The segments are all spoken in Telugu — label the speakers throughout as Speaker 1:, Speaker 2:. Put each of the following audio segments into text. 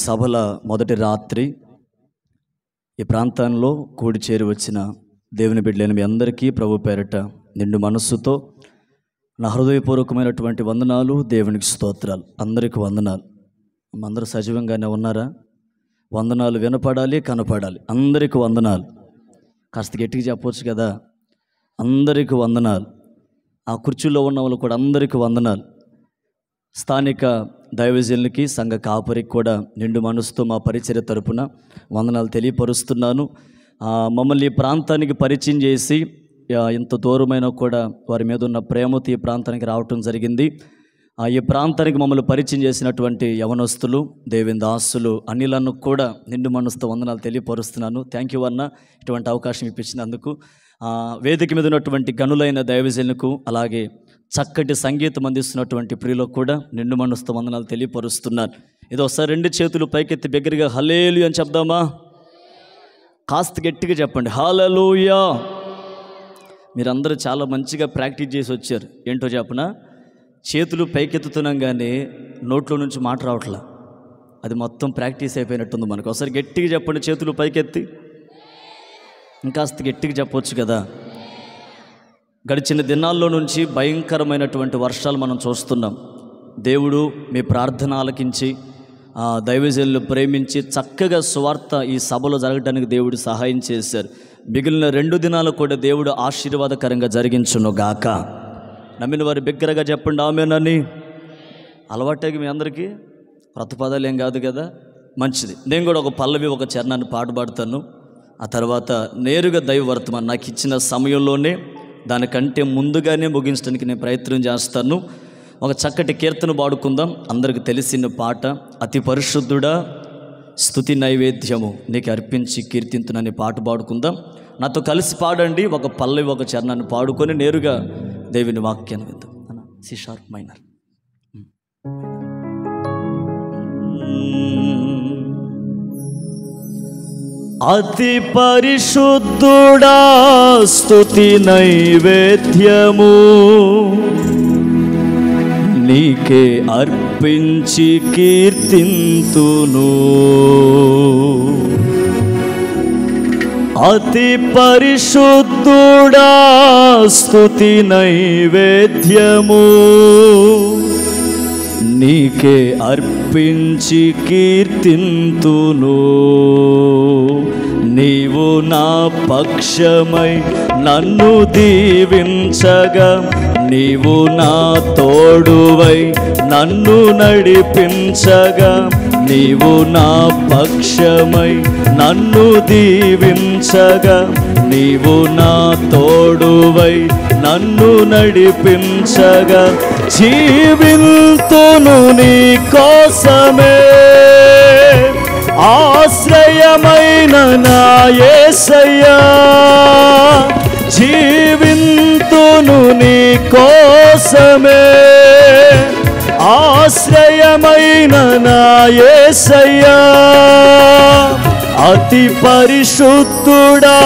Speaker 1: సభల మొదటి రాత్రి ఈ ప్రాంతంలో కూడి చేరి వచ్చిన దేవుని బిడ్డలైన మీ అందరికీ ప్రభు పేరట నిండు మనస్సుతో నా హృదయపూర్వకమైనటువంటి వందనాలు, దేవునికి స్తోత్రాలు. అందరికీ వందనాలు. అందరూ సజీవంగానే ఉన్నారా? వందనాలు వినపడాలి, కనపడాలి. అందరికీ వందనాలు. కాస్త గట్టిగా చెప్పవచ్చు కదా, అందరికీ వందనాలు. ఆ కుర్చీలో ఉన్న వాళ్ళు కూడా అందరికీ వందనాలు. స్థానిక దైవజనులకి, సంఘ కాపరికి కూడా నిండు మనసుతో మా పరిచర్య తరపున వందనాలు తెలియపరుస్తున్నాను. మమ్మల్ని ఈ ప్రాంతానికి పరిచయం చేసి ఇంత దూరమైన కూడా వారి మీద ఉన్న ప్రేమతో ఈ ప్రాంతానికి రావటం జరిగింది. ఈ ప్రాంతానికి మమ్మల్ని పరిచయం చేసినటువంటి యవనస్తులు, దేవుని దాసులు అనిలను కూడా నిండు మనసుతో వందనాలు తెలియపరుస్తున్నాను. థ్యాంక్ యూ అన్న, ఇటువంటి అవకాశం ఇప్పించినందుకు. వేదిక మీద ఉన్నటువంటి గనులైన దైవజనులకు, అలాగే చక్కటి సంగీతం అందిస్తున్నటువంటి ప్రియులకు కూడా నిండు మనసుతో వందనాలు తెలియపరుస్తున్నాను. ఇది ఒకసారి రెండు చేతులు పైకెత్తి బిగ్గరగా హల్లెలూయా అని చెప్దామా? కాస్త గట్టిగా చెప్పండి, హల్లెలూయా. మీరందరూ చాలా మంచిగా ప్రాక్టీస్ చేసి వచ్చారు. ఏంటో చెప్పనా, చేతులు పైకెత్తుతున్నాం కానీ నోట్లో నుంచి మాట రావట్లా. అది మొత్తం ప్రాక్టీస్ అయిపోయినట్టుంది మనకు. ఒకసారి గట్టిగా చెప్పండి, చేతులు పైకెత్తి. ఇంకాస్త గట్టిగా చెప్పవచ్చు కదా. గడిచిన దినాల్లో నుంచి భయంకరమైనటువంటి వర్షాలు మనం చూస్తున్నాం. దేవుడు మీ ప్రార్థన ఆలకించి దైవజనులు ప్రేమించి చక్కగా సువార్త ఈ సభలో జరగడానికి దేవుడు సహాయం చేశారు. మిగిలిన 2 దినాలు కూడా దేవుడు ఆశీర్వాదకరంగా జరిగించును గాక. నమ్మిన వారి బిగ్గరగా చెప్పండి ఆమేనని. అలవాటే మీ అందరికీ, కొత్త పదాలు ఏం కాదు కదా, మంచిది. నేను కూడా ఒక పల్లవి, ఒక చరణాన్ని పాడుతాను. ఆ తర్వాత నేరుగా దైవ వర్తమానం నాకు ఇచ్చిన సమయంలోనే, దానికంటే ముందుగానే ముగించడానికి నేను ప్రయత్నం చేస్తాను. ఒక చక్కటి కీర్తన పాడుకుందాం. అందరికి తెలిసిన పాట, అతి పరిశుద్ధుడా స్తుతి నైవేద్యము నీకు అర్పించి కీర్తింతునని పాట పాడుకుందాం. నాతో కలిసి పాడండి. ఒక పల్లవి, ఒక చరణాన్ని పాడుకొని నేరుగా దేవుని వాక్యాన్ని విందాం. C sharp minor. అతి పరిశుద్ధుడా స్తుతి నైవేద్యము నీకే అర్పించి కీర్తింతును. అతి పరిశుద్ధుడా స్తుతి నైవేద్యము నీకే అర్పించి కీర్తింతును. నీవు నా పక్షమై నన్ను దీవించగా, నీవు నా తోడువై నన్ను నడిపించగా, నీవు నా పక్షమై నన్ను దీవించగా, నీవు నా తోడువై నన్ను నడిపించగా, జీవింతును నీ కోసమే ఆశ్రయమైన నా యేసయ్యా. జీవింతును నీ కోసమే ఆశ్రయమైన నా యేసయ్యా. అతి పరిశుద్ధుడా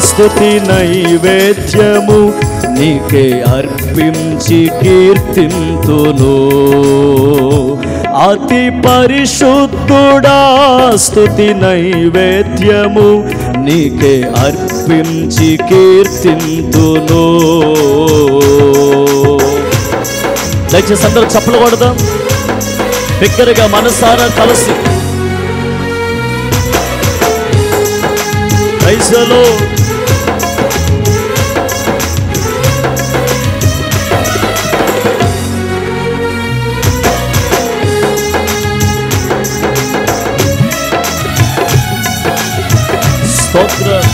Speaker 1: స్తుతి నైవేద్యము నీకే అర్పించి కీర్తింతును. అతి పరిశుద్ధుడా స్తుతి నైవేద్యము నీకే అర్పించి కీర్తింతును. దయచేసి అందరూ చప్పలు కొడదాం బిగ్గరగా, మనసారా కలిసి. Praise the lord. స్తోత్రం.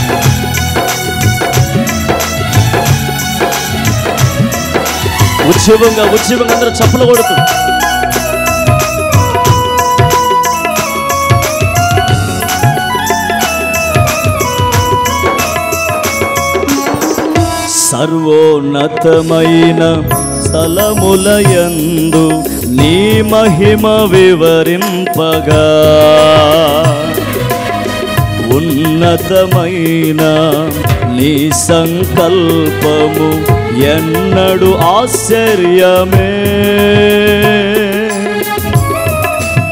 Speaker 1: ఉత్సవంగా అందరూ చప్పలు కొడుతూ సర్వోన్నతమైన స్థలములయందు నీ మహిమ వివరింపగా, ఉన్నతమైన నీ సంకల్పము ఎన్నడు ఆశ్చర్యమే.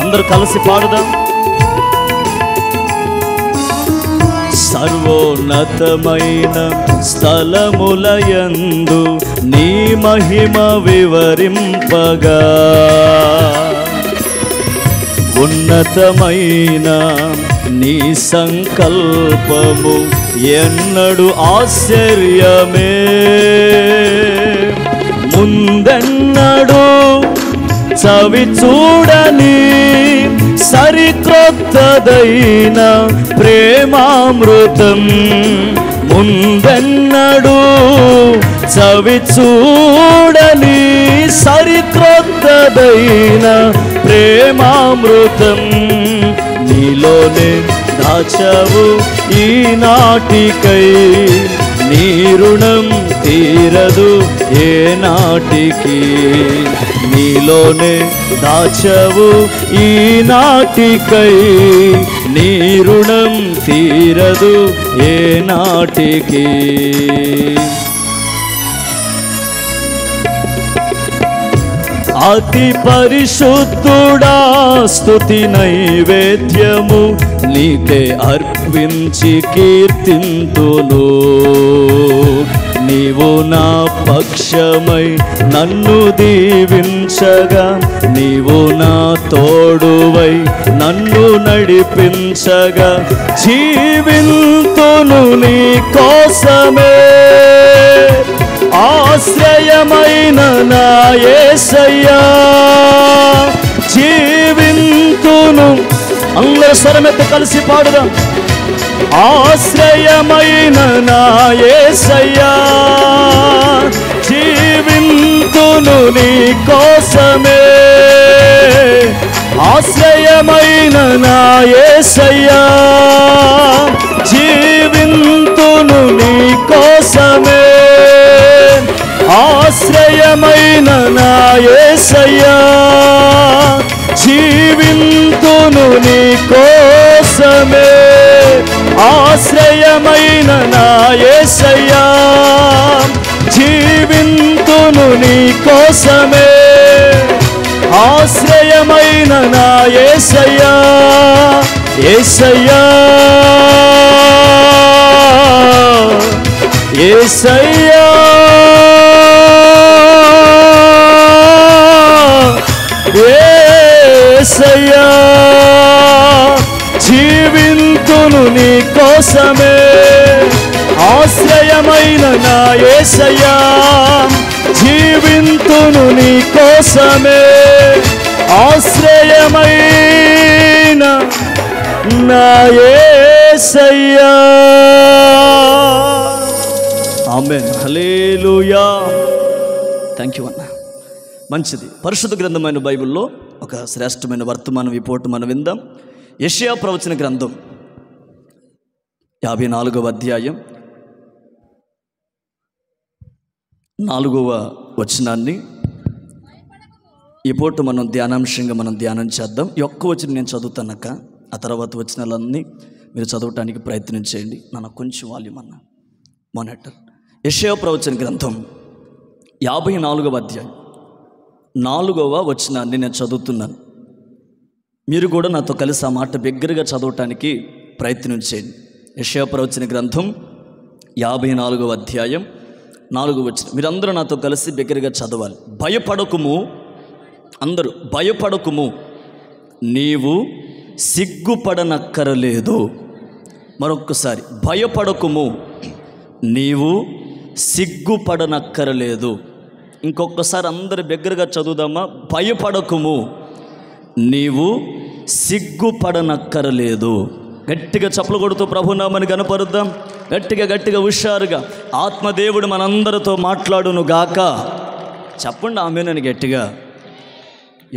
Speaker 1: అందరూ కలిసి పాడుదాం. సర్వోన్నతమైన స్థలములయందు నీ మహిమ వివరింపగా ఉన్నతమైన నీ సంకల్పము ఎన్నడు ఆశ్చర్యమే ముందెన్నడు చవి చూడని సరికొత్తదైన ప్రేమామృతం ముందెన్నడు చవి చూడని సరికొత్తదైన ప్రేమామృతం నీలోనే దాచవు ఈనాటికై నీ రుణం తీరదు ఏ నాటికి నీలోనే దాచవు ఈనాటికై నీ రుణం తీరదు ఏ నాటికి అతి పరిశుద్ధుడా స్తుతి నైవేద్యము నీకే అర్పించి కీర్తింతును నీవు నా పక్షమై నన్ను దీవించగా నీవు నా తోడువై నన్ను నడిపించగా జీవింతును నీ కోసమే ఆశ్రయమైన నా యేసయ్యా జీవింతును అందరూ స్వరమెత్తి కలిసి పాడుదాం ఆశ్రయమైన నా యేసయ్యా జీవింతును నీ కోసమే ఆశ్రయమైన నా యేసయ్యా జీవింతును నీ కోసమే ఆశ్రయమైన నా యేసయ్యా జీవింతును నీ కోసమే ఆశ్రయమైన నా యేసయ్యా జీవింతును నీ కోసమే ఆశ్రయమైన నా యేసయ్యా యేసయ్యా యేసయ్యా యేసయ్యా జీవింతును నీ కోసమే ఆశ్రయమైన నా యేసయ్యా జీవింతును నీ కోసమే ఆశ్రయమైన నా యేసయ్యా ఆమేన్ హల్లెలూయా థ్యాంక్ యూ అన్న మంచిది పరిశుద్ధ గ్రంథమైన బైబిల్లో ఒక శ్రేష్టమైన వర్తమానం ఈ పూట మనం విందాం యెషయా ప్రవచన గ్రంథం 54వ అధ్యాయం 4వ వచనాన్ని ఈ పూట మనం ధ్యానాంశంగా మనం ధ్యానం చేద్దాం ఈ ఒక్క వచనం నేను చదువుతానక్క ఆ తర్వాత వచనాలన్నీ మీరు చదవటానికి ప్రయత్నం చేయండి నాకు కొంచెం వాల్యూమ్ అన్న మానిటర్ యెషయా ప్రవచన గ్రంథం 54వ అధ్యాయం 4వ వచనాన్ని నేను చదువుతున్నాను మీరు కూడా నాతో కలిసి ఆ మాట బిగ్గరగా చదవటానికి ప్రయత్నం చేయండి యెషయా ప్రవచన గ్రంథం 54వ అధ్యాయం 4వ వచనం మీరందరూ నాతో కలిసి బిగ్గరగా చదవాలి భయపడకుము అందరూ భయపడకుము నీవు సిగ్గుపడనక్కరలేదు మరొక్కసారి భయపడకుము నీవు సిగ్గుపడనక్కరలేదు ఇంకొకసారి అందరు బిగ్గరగా చదువుదామా భయపడకుము నీవు సిగ్గుపడనక్కరలేదు గట్టిగా చప్పలు కొడుతూ ప్రభునామని గనపరుద్దాం గట్టిగా హుషారుగా ఆత్మదేవుడు మనందరితో మాట్లాడును గాక చెప్పండి ఆమెనని గట్టిగా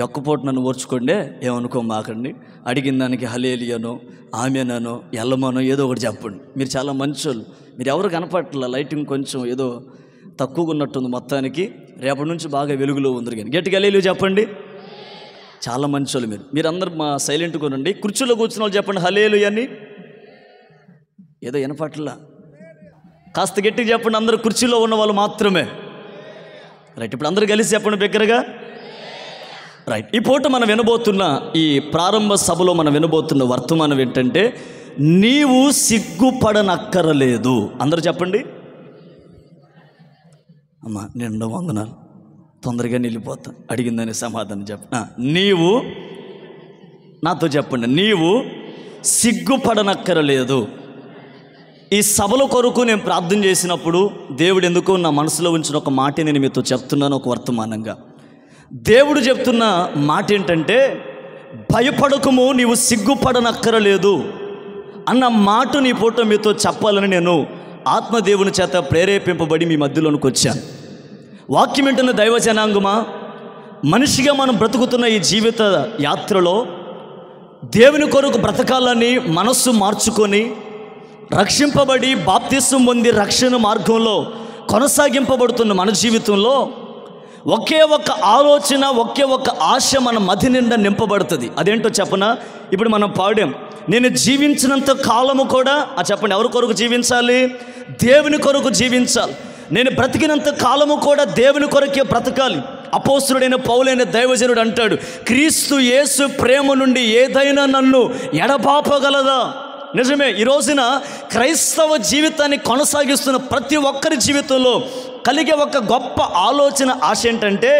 Speaker 1: ఒక్కపూట నన్ను ఓర్చుకోండి ఏమనుకో మాకండి అడిగిన దానికి హలేలియనో ఆమెనో ఎల్లమనో ఏదో ఒకటి చెప్పండి మీరు చాలా మంచోళ్ళు మీరు ఎవరు కనపట్ల లైటింగ్ కొంచెం ఏదో తక్కువగా ఉన్నట్టుంది మొత్తానికి రేపటి నుంచి బాగా వెలుగులో ఉంది కానీ గట్టిగా హలేలు చెప్పండి చాలా మంచోళ్ళు మీరందరూ మా సైలెంట్గా ఉండండి కుర్చీలో కూర్చున్న వాళ్ళు చెప్పండి హలేలు అని ఏదో వినపట్ల కాస్త గట్టిగా చెప్పండి అందరూ కుర్చీలో ఉన్న వాళ్ళు మాత్రమే రైట్ ఇప్పుడు అందరూ కలిసి చెప్పండి బిగ్గరగా రైట్ ఈ పూట మనం వినబోతున్న ఈ ప్రారంభ సభలో మనం వినబోతున్న వర్తమానం ఏంటంటే నీవు సిగ్గుపడనక్కరలేదు. అందరూ చెప్పండి. అమ్మా నిండా వందనాలు, తొందరగా నిలిపోతా, అడిగిందని సమాధానం చెప్ప. నీవు నాతో చెప్పండి, నీవు సిగ్గుపడనక్కరలేదు. ఈ సభల కొరకు నేను ప్రార్థన చేసినప్పుడు దేవుడు ఎందుకో నా మనసులో ఉంచిన ఒక మాట నేను మీతో చెప్తున్నాను. ఒక వర్తమానంగా దేవుడు చెప్తున్న మాట ఏంటంటే, భయపడకము, నీవు సిగ్గుపడనక్కరలేదు అన్న మాట నీ పూట మీతో చెప్పాలని నేను ఆత్మదేవుని చేత ప్రేరేపింపబడి మీ మధ్యలోనికి వచ్చాను. వాక్యం వింటున్న దైవ జనాంగమా, మనిషిగా మనం బ్రతుకుతున్న ఈ జీవిత యాత్రలో దేవుని కొరకు బ్రతకాలని మనస్సు మార్చుకొని రక్షింపబడి బాప్తిసం పొంది రక్షణ మార్గంలో కొనసాగింపబడుతున్న మన జీవితంలో ఒకే ఒక ఆలోచన, ఒకే ఒక ఆశ మన మది నిండా నింపబడుతుంది. అదేంటో చెప్పనా? ఇప్పుడు మనం పాడాం, నేను జీవించినంత కాలము కూడా చెప్పండి, ఎవరి కొరకు జీవించాలి? దేవుని కొరకు జీవించాలి. నేను బ్రతికినంత కాలము కూడా దేవుని కొరకే బ్రతకాలి. అపోస్తలుడైన పౌలైన దైవజనుడు అంటాడు, క్రీస్తు యేసు ప్రేమ నుండి ఏదైనా నన్ను ఎడబాపగలదా? నిజమే. ఈ రోజున క్రైస్తవ జీవితాన్ని కొనసాగిస్తున్న ప్రతి ఒక్కరి జీవితంలో కలిగే ఒక గొప్ప ఆలోచన, ఆశ ఏంటంటే,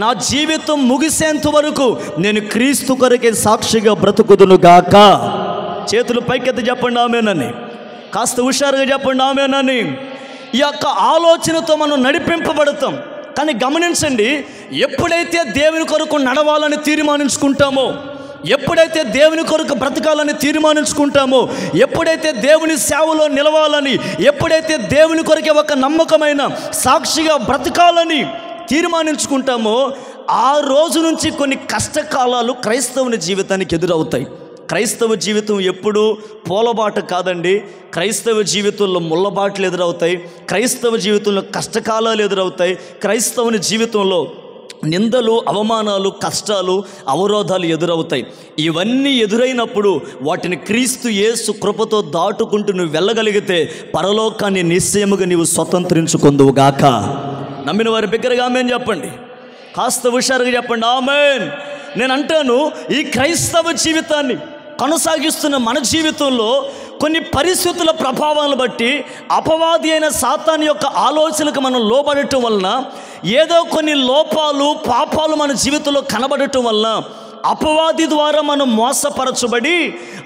Speaker 1: నా జీవితం ముగిసేంత వరకు నేను క్రీస్తు కొరకే సాక్షిగా బ్రతుకుదును గాక. చేతులు పైకెత్తి చెప్పండి ఆమేనని. కాస్త హుషారుగా చెప్పండి ఆమేనని. ఈ యొక్క ఆలోచనతో మనం నడిపింపబడతాం. కానీ గమనించండి, ఎప్పుడైతే దేవుని కొరకు నడవాలని తీర్మానించుకుంటామో, ఎప్పుడైతే దేవుని కొరకు బ్రతకాలని తీర్మానించుకుంటామో, ఎప్పుడైతే దేవుని సేవలో నిలవాలని, ఎప్పుడైతే దేవుని కొరకే ఒక నమ్మకమైన సాక్షిగా బ్రతకాలని తీర్మానించుకుంటామో, ఆ రోజు నుంచి కొన్ని కష్టకాలాలు క్రైస్తవుని జీవితానికి ఎదురవుతాయి. క్రైస్తవ జీవితం ఎప్పుడూ పూలబాట కాదండి. క్రైస్తవ జీవితంలో ముళ్ళబాటలు ఎదురవుతాయి. క్రైస్తవ జీవితంలో కష్టకాలాలు ఎదురవుతాయి. క్రైస్తవుని జీవితంలో నిందలు, అవమానాలు, కష్టాలు, అవరోధాలు ఎదురవుతాయి. ఇవన్నీ ఎదురైనప్పుడు వాటిని క్రీస్తు యేసు కృపతో దాటుకుంటూ నువ్వు వెళ్ళగలిగితే పరలోకాన్ని నిశ్చయముగా నీవు స్వతంత్రించుకొందువుగాక. నమ్మిన వారి బిగ్గరగా ఆమేన్ చెప్పండి. కాస్త హుషారుగా చెప్పండి ఆమేన్. నేను అంటాను, ఈ క్రైస్తవ జీవితాన్ని కొనసాగిస్తున్న మన జీవితంలో కొన్ని పరిస్థితుల ప్రభావాలను బట్టి అపవాది అయిన సాతాను యొక్క ఆలోచనలకు మనం లోబడటం వలన, ఏదో కొన్ని లోపాలు, పాపాలు మన జీవితంలో కనబడటం వలన అపవాది ద్వారా మనం మోసపరచబడి,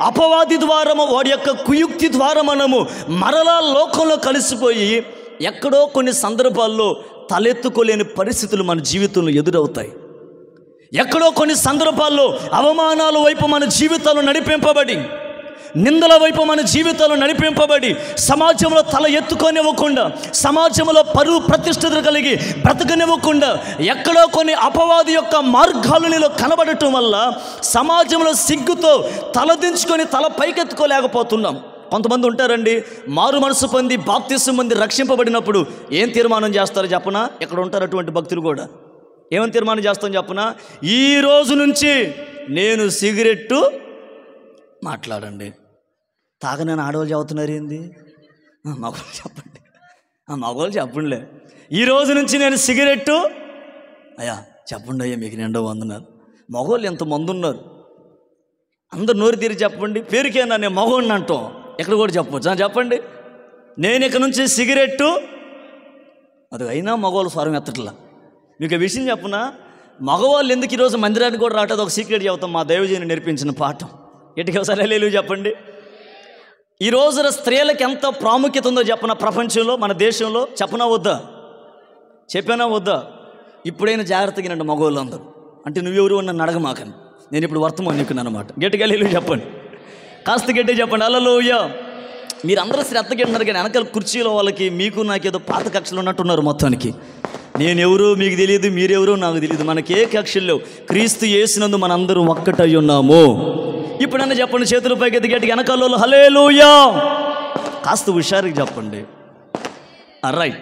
Speaker 1: అపవాది ద్వారా వాడి యొక్క కుయుక్తి ద్వారా మనము మరలా లోకంలో కలిసిపోయి ఎక్కడో కొన్ని సందర్భాల్లో తలెత్తుకోలేని పరిస్థితులు మన జీవితంలో ఎదురవుతాయి. ఎక్కడో కొన్ని సందర్భాల్లో అవమానాల వైపు మన జీవితాలు నడిపింపబడి, నిందల వైపు మన జీవితాలు నడిపింపబడి, సమాజంలో తల ఎత్తుకోనివ్వకుండా, సమాజంలో పరువు ప్రతిష్టలు కలిగి బ్రతకనివ్వకుండా ఎక్కడో కొన్ని అపవాది యొక్క మార్గాలు నీలో కనబడటం వల్ల సమాజంలో సిగ్గుతో తలదించుకొని తల పైకెత్తుకోలేకపోతున్నాం. కొంతమంది ఉంటారండి, మారు మనసు పొంది బాప్తిసం పొంది రక్షింపబడినప్పుడు ఏం తీర్మానం చేస్తారో చెప్పనా? ఇక్కడ ఉంటారు అటువంటి భక్తులు కూడా. ఏమని తీర్మానం చేస్తాం చెప్పనా? ఈ రోజు నుంచి నేను సిగరెట్టు మాట్లాడండి. తాగనని ఆడవాళ్ళు చెబుతున్నారు ఏంది? మగవాళ్ళు చెప్పండి, మగవాళ్ళు చెప్పండిలే. ఈ రోజు నుంచి నేను సిగరెట్టు, అయ్యా చెప్పండి అయ్యా, మీకు నిండా వందనాలు. మగవాళ్ళు ఎంతమంది ఉన్నారు, అందరు నోరు తీరి చెప్పండి. పేరుకేనా నేను మగవాడిని అంటాం, ఎక్కడ కూడా చెప్పవచ్చు. చెప్పండి, నేను ఇక్కడ నుంచి సిగరెట్టు, అది అయినా మగవాళ్ళు స్వరం ఎత్తట్లా. మీకు ఆ విషయం చెప్పనా? మగవాళ్ళు ఎందుకు ఈరోజు మందిరానికి కూడా రావట్లేదు? ఒక సీక్రెట్ చెబుతాం, మా దైవజనుడు నేర్పించిన పాఠం. ఎటుకి ఒకసారి హల్లెలూయా చెప్పండి. ఈ రోజున స్త్రీలకు ఎంత ప్రాముఖ్యత ఉందో చెప్పనా? ప్రపంచంలో, మన దేశంలో చెప్పనా వద్దా? చెప్పానా వద్దా? ఇప్పుడైనా జాగ్రత్తగా నండి మగవాళ్ళు అందరూ. అంటే నువ్వెవరు నన్ను అడగమాకని, నేను ఇప్పుడు వర్తమానం నీకున్నాను అనమాట. గట్టిగా హల్లెలూయా చెప్పండి, కాస్త గట్టిగా చెప్పండి హల్లెలూయా. మీరందరూ శ్రద్ధగా ఉన్నారు, కానీ వెనకాల కుర్చీలో వాళ్ళకి మీకు నాకేదో పాత కక్షలు ఉన్నట్టున్నారు. మొత్తానికి నేనెవరో మీకు తెలియదు, మీరెవరో నాకు తెలియదు. మనకి ఏ కక్షలు లేవు. క్రీస్తు యేసునందు మనందరం ఒక్కటై ఉన్నాము. ఇప్పుడన్నా చెప్పండి, చేతుల పైకి ఎత్తి గట్టిగా వెనకాల హల్లెలూయా. కాస్త హుషారుగా చెప్పండి. రైట్.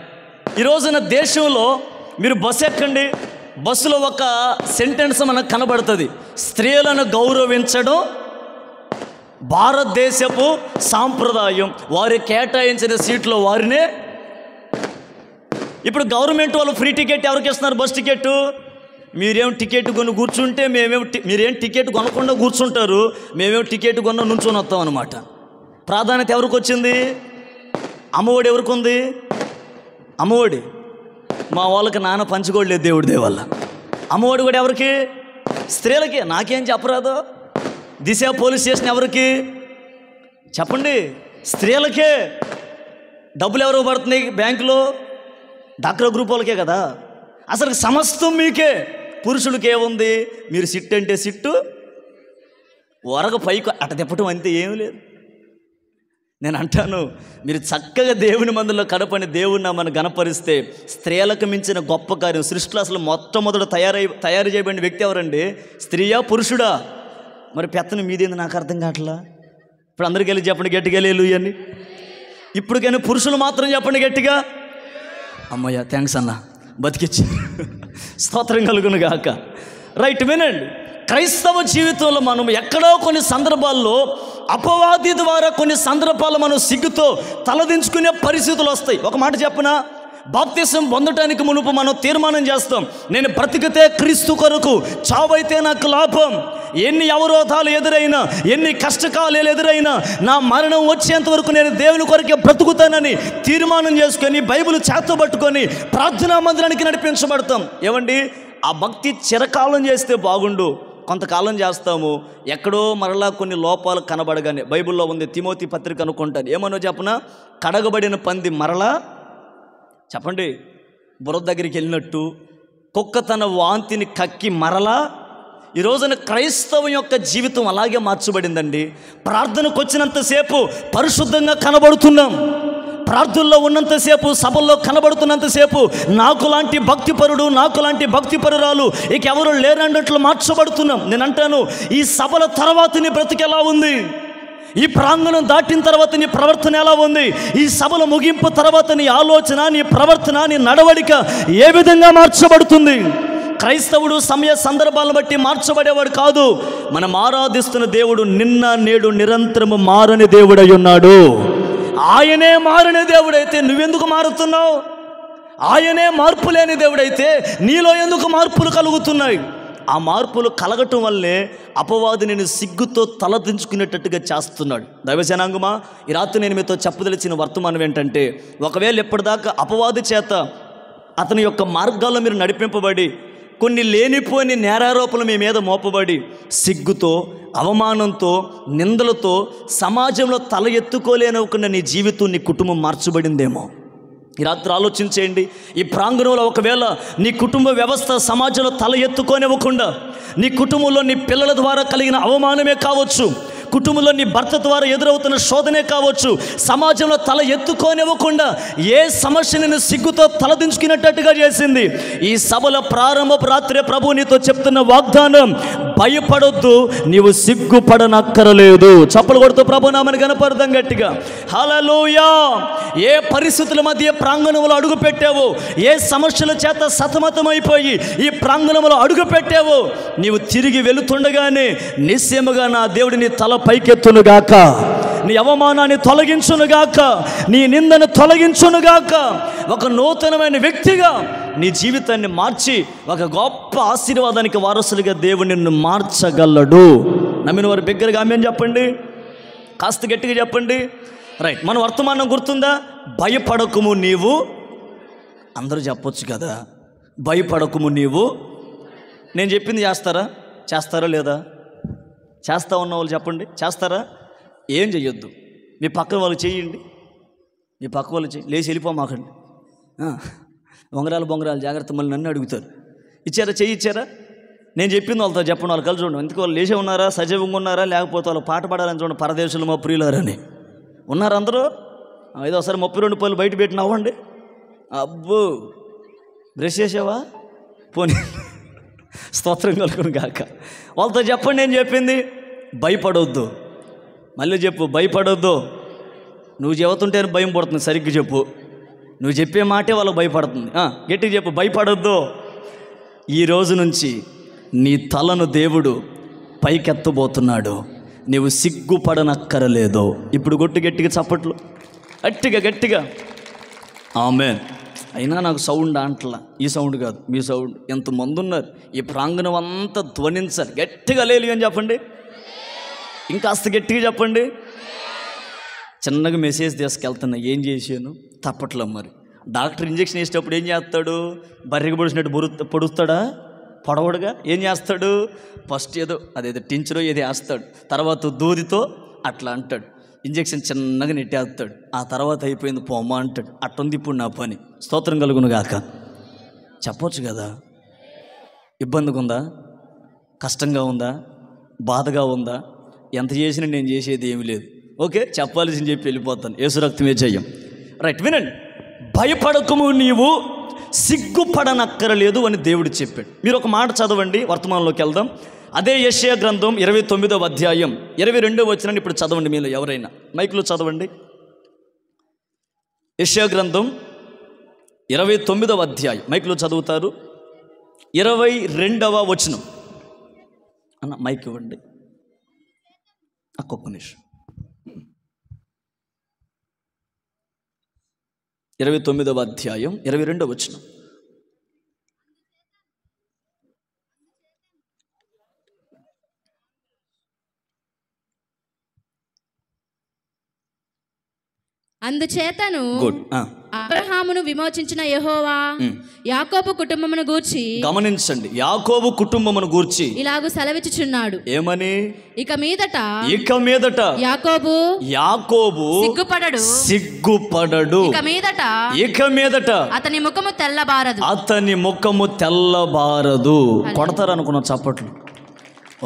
Speaker 1: ఈ రోజున దేశంలో మీరు బస్సు ఎక్కండి, బస్సులో ఒక సెంటెన్స్ మనకు కనబడుతుంది, స్త్రీలను గౌరవించడం భారతదేశపు సాంప్రదాయం, వారి కేటాయించిన సీట్లో వారినే. ఇప్పుడు గవర్నమెంట్ వాళ్ళు ఫ్రీ టికెట్ ఎవరికి ఇస్తున్నారు? Bus ticket. మీరేం టికెట్ కొని కూర్చుంటే మీరేం టికెట్ కొనకుండా కూర్చుంటారు, మేమేం టికెట్ కొన్న నుంచొని వస్తాం అనమాట. ప్రాధాన్యత ఎవరికి వచ్చింది? అమ్మఒడి ఎవరికి ఉంది? అమ్మఒడి మా వాళ్ళకి నాన్న పంచుకోలేదు దేవుడి దేవల్ల. అమ్మఒడి కూడా ఎవరికి? స్త్రీలకి. నాకేం చెప్పరాదు? దిశ పోలీస్ స్టేషన్ ఎవరికి చెప్పండి? స్త్రీలకే. డబ్బులు ఎవరు పడుతున్నాయి బ్యాంకులో? డాక్టర్ గ్రూప్ వాళ్ళకే కదా. అసలు సమస్తం మీకే. పురుషులకి ఏముంది? మీరు సిట్టు అంటే సిట్టు, వరగ పైకి అట తిప్పటం అంతే, ఏమీ లేదు. నేను అంటాను, మీరు చక్కగా దేవుని మందులో కడపని దేవుడిని మన గణపరిస్తే స్త్రీలకు మించిన గొప్ప కార్యం సృష్టిలో అసలు మొట్టమొదట తయారు చేయబడిన వ్యక్తి ఎవరండి? స్త్రీయా పురుషుడా? మరి పెత్తను మీదేంది నాకు అర్థం కావట్లా. ఇప్పుడు అందరికి వెళ్ళి చెప్పండి గట్టిగా లేలు అని. ఇప్పుడు కానీ పురుషులు మాత్రం చెప్పండి గట్టిగా. అమ్మయ్య థ్యాంక్స్ అన్న, బతికిచ్చి స్తోత్రం కలుగును గాక. రైట్, వినండి. క్రైస్తవ జీవితంలో మనం ఎక్కడో కొన్ని సందర్భాల్లో అపవాది ద్వారా కొన్ని సందర్భాలు మనం సిగ్గుతో తలదించుకునే పరిస్థితులు వస్తాయి. ఒక మాట చెప్పనా, బాప్తిసం పొందటానికి మునుపు మనం తీర్మానం చేస్తాం, నేను బ్రతికితే క్రీస్తు కొరకు, చావైతే నాకు లాభం. ఎన్ని అవరోధాలు ఎదురైనా, ఎన్ని కష్టకాలు ఎదురైనా, నా మరణం వచ్చేంత వరకు నేను దేవుని కొరకే బ్రతుకుతానని తీర్మానం చేసుకొని బైబిల్ చేతబట్టుకొని ప్రార్థనా మందిరానికి నడిపించబడతాం. ఏమండి, ఆ భక్తి చిరకాలం చేస్తే బాగుండు, కొంతకాలం చేస్తాము, ఎక్కడో మరలా కొన్ని లోపాలు కనబడగానే. బైబిల్లో ఉంది, తిమోతి పత్రిక అనుకుంటాను, ఏమనో చెప్పనా, కడగబడిన పంది మరలా చెప్పండి బురద దగ్గరికి వెళ్ళినట్టు, కుక్క తన వాంతిని కక్కి మరలా. ఈ రోజున క్రైస్తవం యొక్క జీవితం అలాగే మార్చబడిందండి. ప్రార్థనకు వచ్చినంతసేపు పరిశుద్ధంగా కనబడుతున్నాం, ప్రార్థనలో ఉన్నంతసేపు, సభల్లో కనబడుతున్నంతసేపు నాకు లాంటి భక్తిపరుడు, నాకు లాంటి భక్తిపరురాలు ఇక ఎవరు లేరన్నట్లు మార్చబడుతున్నాం. నేను అంటాను, ఈ సభల తర్వాత నీ బ్రతికి ఎలా ఉంది? ఈ ప్రాంగణం దాటిన తర్వాత నీ ప్రవర్తన ఎలా ఉంది? ఈ సభల ముగింపు తర్వాత నీ ఆలోచన, నీ ప్రవర్తన, నీ నడవడిక ఏ విధంగా మార్చబడుతుంది? క్రైస్తవుడు సమయ సందర్భాలను బట్టి మార్చబడేవాడు కాదు. మనం ఆరాధిస్తున్న దేవుడు నిన్న నేడు నిరంతరము మారని దేవుడై ఉన్నాడు. ఆయనే మారని దేవుడైతే నువ్వెందుకు మారుతున్నావు? ఆయనే మార్పు లేని దేవుడైతే నీలో ఎందుకు మార్పులు కలుగుతున్నాయి? ఆ మార్పులు కలగటం వల్లే అపవాది నేను సిగ్గుతో తలదించుకునేటట్టుగా చేస్తున్నాడు. దైవజనాంగమా, ఈ రాత్రి నేను మీతో చెప్పదలిచిన వర్తమానం ఏంటంటే, ఒకవేళ ఎప్పటిదాకా అపవాది చేత అతని యొక్క మార్గాల్లో మీరు నడిపింపబడి కొన్ని లేనిపోని నేరారోపణలు మీ మీద మోపబడి సిగ్గుతో, అవమానంతో, నిందలతో సమాజంలో తల ఎత్తుకోలేనకుండా నీ జీవితం, నీ కుటుంబం మార్చబడిందేమో. ఈ రాత్రి ఆలోచించేయండి. ఈ ప్రాంగణంలో ఒకవేళ నీ కుటుంబ వ్యవస్థ సమాజంలో తల ఎత్తుకోనివ్వకుండా, నీ కుటుంబంలో నీ పిల్లల ద్వారా కలిగిన అవమానమే కావచ్చు, కుటుంబంలో నీ భర్త ద్వారా ఎదురవుతున్న శోధనే కావచ్చు, సమాజంలో తల ఎత్తుకోనివ్వకుండా ఏ సమస్యను సిగ్గుతో తలదించుకునేటట్టుగా చేసింది, ఈ సభల ప్రారంభపు రాత్రే ప్రభు నీతో చెప్తున్న వాగ్దానం, భయపడొద్దు, నీవు సిగ్గుపడనక్కరలేదు. చప్పలు కొడుతూ ప్రభు నామని గణపడదాం గట్టిగా. హల్లెలూయా. ఏ పరిస్థితుల మధ్య ప్రాంగణంలో అడుగు పెట్టావో, ఏ సమస్యల చేత సతమతమైపోయి ఈ ప్రాంగణంలో అడుగు పెట్టావో, నీవు తిరిగి వెళుతుండగానే నిశ్చయముగా నా దేవుడి నీ తల పైకెత్తునుగాక, నీ అవమానాన్ని తొలగించునుగాక, నీ నిందను తొలగించునుగాక. ఒక నూతనమైన వ్యక్తిగా నీ జీవితాన్ని మార్చి ఒక గొప్ప ఆశీర్వాదానికి వారసులుగా దేవుడు నిన్ను మార్చగలడు. నమ్మిన వారు బిగ్గరగా ఆమేన్ చెప్పండి, కాస్త గట్టిగా చెప్పండి. రైట్, మన వర్తమానం గుర్తుందా? భయపడకుము నీవు. అందరూ చెప్పొచ్చు కదా, భయపడకుము నీవు. నేను చెప్పింది చేస్తారా లేదా? చేస్తా ఉన్న వాళ్ళు చెప్పండి, చేస్తారా? ఏం చెయ్యొద్దు, మీ పక్కన వాళ్ళు చేయండి, మీ పక్క వాళ్ళు లేచి వెళ్ళిపోమాకండి. బొంగరాలు జాగ్రత్త, మళ్ళీ నన్ను అడుగుతారు, ఇచ్చారా? నేను చెప్పింది వాళ్ళతో చెప్పండి, వాళ్ళు కలిసి చూడండి. ఎందుకు వాళ్ళు లేచే ఉన్నారా, సజీవంగా ఉన్నారా, లేకపోతే వాళ్ళు పాట పాడాలని చూడండి, పరదేశులు మా ప్రియులారని ఉన్నారు అందరూ. ఏదో ఒకసారి 32 పళ్ళు బయట పెట్టి నవ్వండి. అబ్బో, బ్రష్ చేసావా? పోనీ, స్తోత్రం కలుగును గాక. వాళ్ళతో చెప్పండి, నేను చెప్పింది భయపడొద్దు. మళ్ళీ చెప్పు, భయపడొద్దు. నువ్వు చెబుతుంటే భయం పడుతుంది, సరిగ్గా చెప్పు. నువ్వు చెప్పే మాటే వాళ్ళకు భయపడుతుంది. గట్టిగా చెప్పు, భయపడొద్దు. ఈ రోజు నుంచి నీ తలను దేవుడు పైకెత్తబోతున్నాడు, నీవు సిగ్గుపడనక్కరలేదు. ఇప్పుడు గట్టిగా చప్పట్లు, గట్టిగా. ఆమేన్. అయినా నాకు సౌండ్ అంటలా, ఈ సౌండ్ కాదు, మీ సౌండ్. ఎంతమంది ఉన్నారు, ఈ ప్రాంగణం అంతా ధ్వనించాలి. గట్టిగా లేలు అని చెప్పండి, ఇంకాస్త గట్టిగా చెప్పండి. చిన్నగా మెసేజ్ తీసుకెళ్తున్నా, ఏం చేశాను తప్పట్లో. మరి డాక్టర్ ఇంజక్షన్ వేసేటప్పుడు ఏం చేస్తాడు? బర్రెకి పొడిచినట్టు పొడుస్తాడా? పొడవడుగా. ఏం చేస్తాడు? ఫస్ట్ అదేదో టించరో ఏదో వేస్తాడు, తర్వాత దూదితో అట్లా అంటాడు, ఇంజక్షన్ చిన్నగా నెట్టేస్తాడు, ఆ తర్వాత అయిపోయింది పోమ్మా అంటాడు. అట్టుంది ఇప్పుడు నా పని. స్తోత్రం కలుగును గాక. చెప్పొచ్చు కదా. ఇబ్బందిగా ఉందా? కష్టంగా ఉందా? బాధగా ఉందా? ఎంత చేసినా నేను చేసేది ఏమి లేదు. ఓకే, చెప్పాల్సింది చెప్పి వెళ్ళిపోతాను. యేసు రక్తమే జయం. రైట్, వినండి. భయపడకము, నీవు సిగ్గుపడనక్కరలేదు అని దేవుడు చెప్పాడు. మీరు ఒక మాట చదవండి, వర్తమానంలోకి వెళ్దాం. అదే యెషయా గ్రంథం 29వ అధ్యాయం 22వ వచనాన్ని ఇప్పుడు చదవండి. మీలో ఎవరైనా మైక్లో చదవండి. యెషయా గ్రంథం 29వ అధ్యాయం మైక్లో చదువుతారు. 22వ వచనం. అన్న మైక్ ఇవ్వండి, ఒక్క నిమిషం. 29వ అధ్యాయం 22వ వచనం.
Speaker 2: అందుచేతను అబ్రహామును విమోచించిన యెహోవా యాకోబు కుటుంబమును గూర్చి,
Speaker 1: గమనించండి, యాకోబు కుటుంబమును గూర్చి ఇలాగు
Speaker 2: సెలవిచ్చుచున్నాడు.
Speaker 1: ఏమని?
Speaker 2: ఇక మీదట
Speaker 1: యాకోబు సిగ్గుపడడు. ఇక మీదట
Speaker 2: అతని ముఖము
Speaker 1: తెల్లబారదు. కొడతారనుకున్న చప్పట్లు.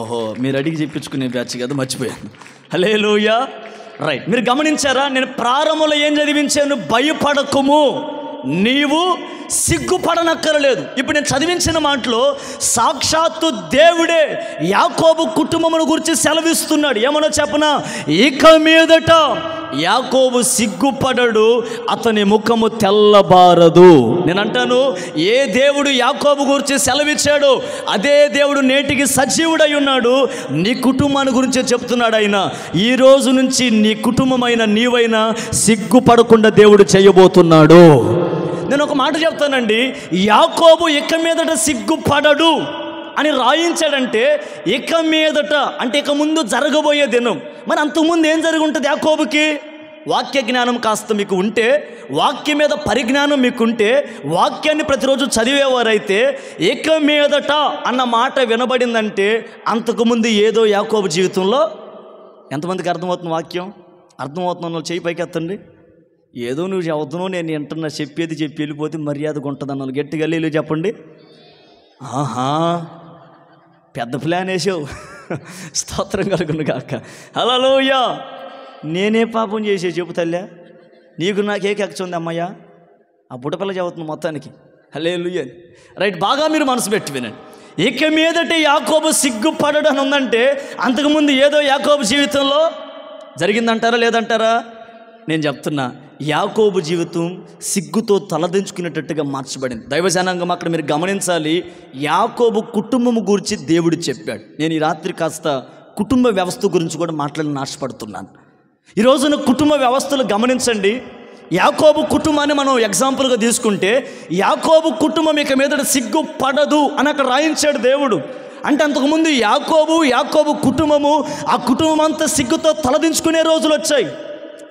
Speaker 1: ఓహో, మీరు అడిగి చెప్పించుకునే బ్యాచ్ కదా, మర్చిపోయాను. హల్లెలూయా. రైట్, మీరు గమనించారా? నేను ప్రారంభంలో ఏం చదివించాను? భయపడకుము, నీవు సిగ్గుపడనక్కరలేదు. ఇప్పుడు నేను చదివించిన మాటలో సాక్షాత్తు దేవుడే యాకోబు కుటుంబమును గురించి సెలవిస్తున్నాడు. ఏమనో చెప్పనా? ఇక మీదట యాకోబు సిగ్గుపడడు, అతని ముఖము తెల్లబారదు. నేను అంటాను, ఏ దేవుడు యాకోబు గురించి సెలవిచ్చాడో అదే దేవుడు నేటికి సజీవుడై ఉన్నాడు. నీ కుటుంబాన్ని గురించే చెప్తున్నాడు ఆయన. ఈ రోజు నుంచి నీ కుటుంబమైన నీవైనా సిగ్గుపడకుండా దేవుడు చేయబోతున్నాడు. నేను ఒక మాట చెప్తానండి, యాకోబు ఇక మీదట సిగ్గుపడడు అని రాయించాడంటే ఇక మీదట అంటే ఇక ముందు జరగబోయే దినం. మరి అంతకుముందు ఏం జరిగి ఉంటుంది యాకోబుకి? వాక్య జ్ఞానం కాస్త మీకు ఉంటే, వాక్యం మీద పరిజ్ఞానం మీకుంటే, వాక్యాన్ని ప్రతిరోజు చదివేవారైతే ఇక మీదట అన్న మాట వినబడిందంటే అంతకుముందు ఏదో యాకోబు జీవితంలో. ఎంతమందికి అర్థమవుతుంది వాక్యం? అర్థమవుతున్న వాళ్ళు చేయి పైకి ఎత్తండి. ఏదో నువ్వు చదువుతున్నావు, నేను వింటున్నా, చెప్పేది చెప్పి వెళ్ళిపోతే మర్యాదగా ఉంటుంది అన్న వాళ్ళు గట్టిగా వెళ్ళి చెప్పండి. ఆహా, పెద్ద ప్లాన్ వేసావు. స్తోత్రం కలుగును గాక. హల్లెలూయా. నేనే పాపం చేసే చెప్పు తల్లి, నీకు నాకే కచ్చుంది అమ్మయ్య. ఆ బుడపిల్ల చదువుతుంది మొత్తానికి. హల్లెలూయా. రైట్, బాగా మీరు మనసు పెట్టి వినండి. ఇక మీదట యాకోబు సిగ్గుపడడం ఉందంటే అంతకుముందు ఏదో యాకోబు జీవితంలో జరిగిందంటారా లేదంటారా? నేను చెప్తున్నా, యాకోబు జీవితం సిగ్గుతో తలదించుకునేటట్టుగా మార్చబడింది. దైవజనాంగం అక్కడ మీరు గమనించాలి. యాకోబు కుటుంబము గురించి దేవుడు చెప్పాడు. నేను ఈ రాత్రి కాస్త కుటుంబ వ్యవస్థ గురించి కూడా మాట్లాడాలని ఆశపడుతున్నాను. ఈ రోజున కుటుంబ వ్యవస్థలు గమనించండి. యాకోబు కుటుంబాన్ని మనం ఎగ్జాంపుల్గా తీసుకుంటే, యాకోబు కుటుంబం ఇక మీదట సిగ్గుపడదు అని అక్కడ రాయించాడు దేవుడు. అంటే అంతకుముందు యాకోబు కుటుంబము, ఆ కుటుంబం అంతా సిగ్గుతో తలదించుకునే రోజులు వచ్చాయి.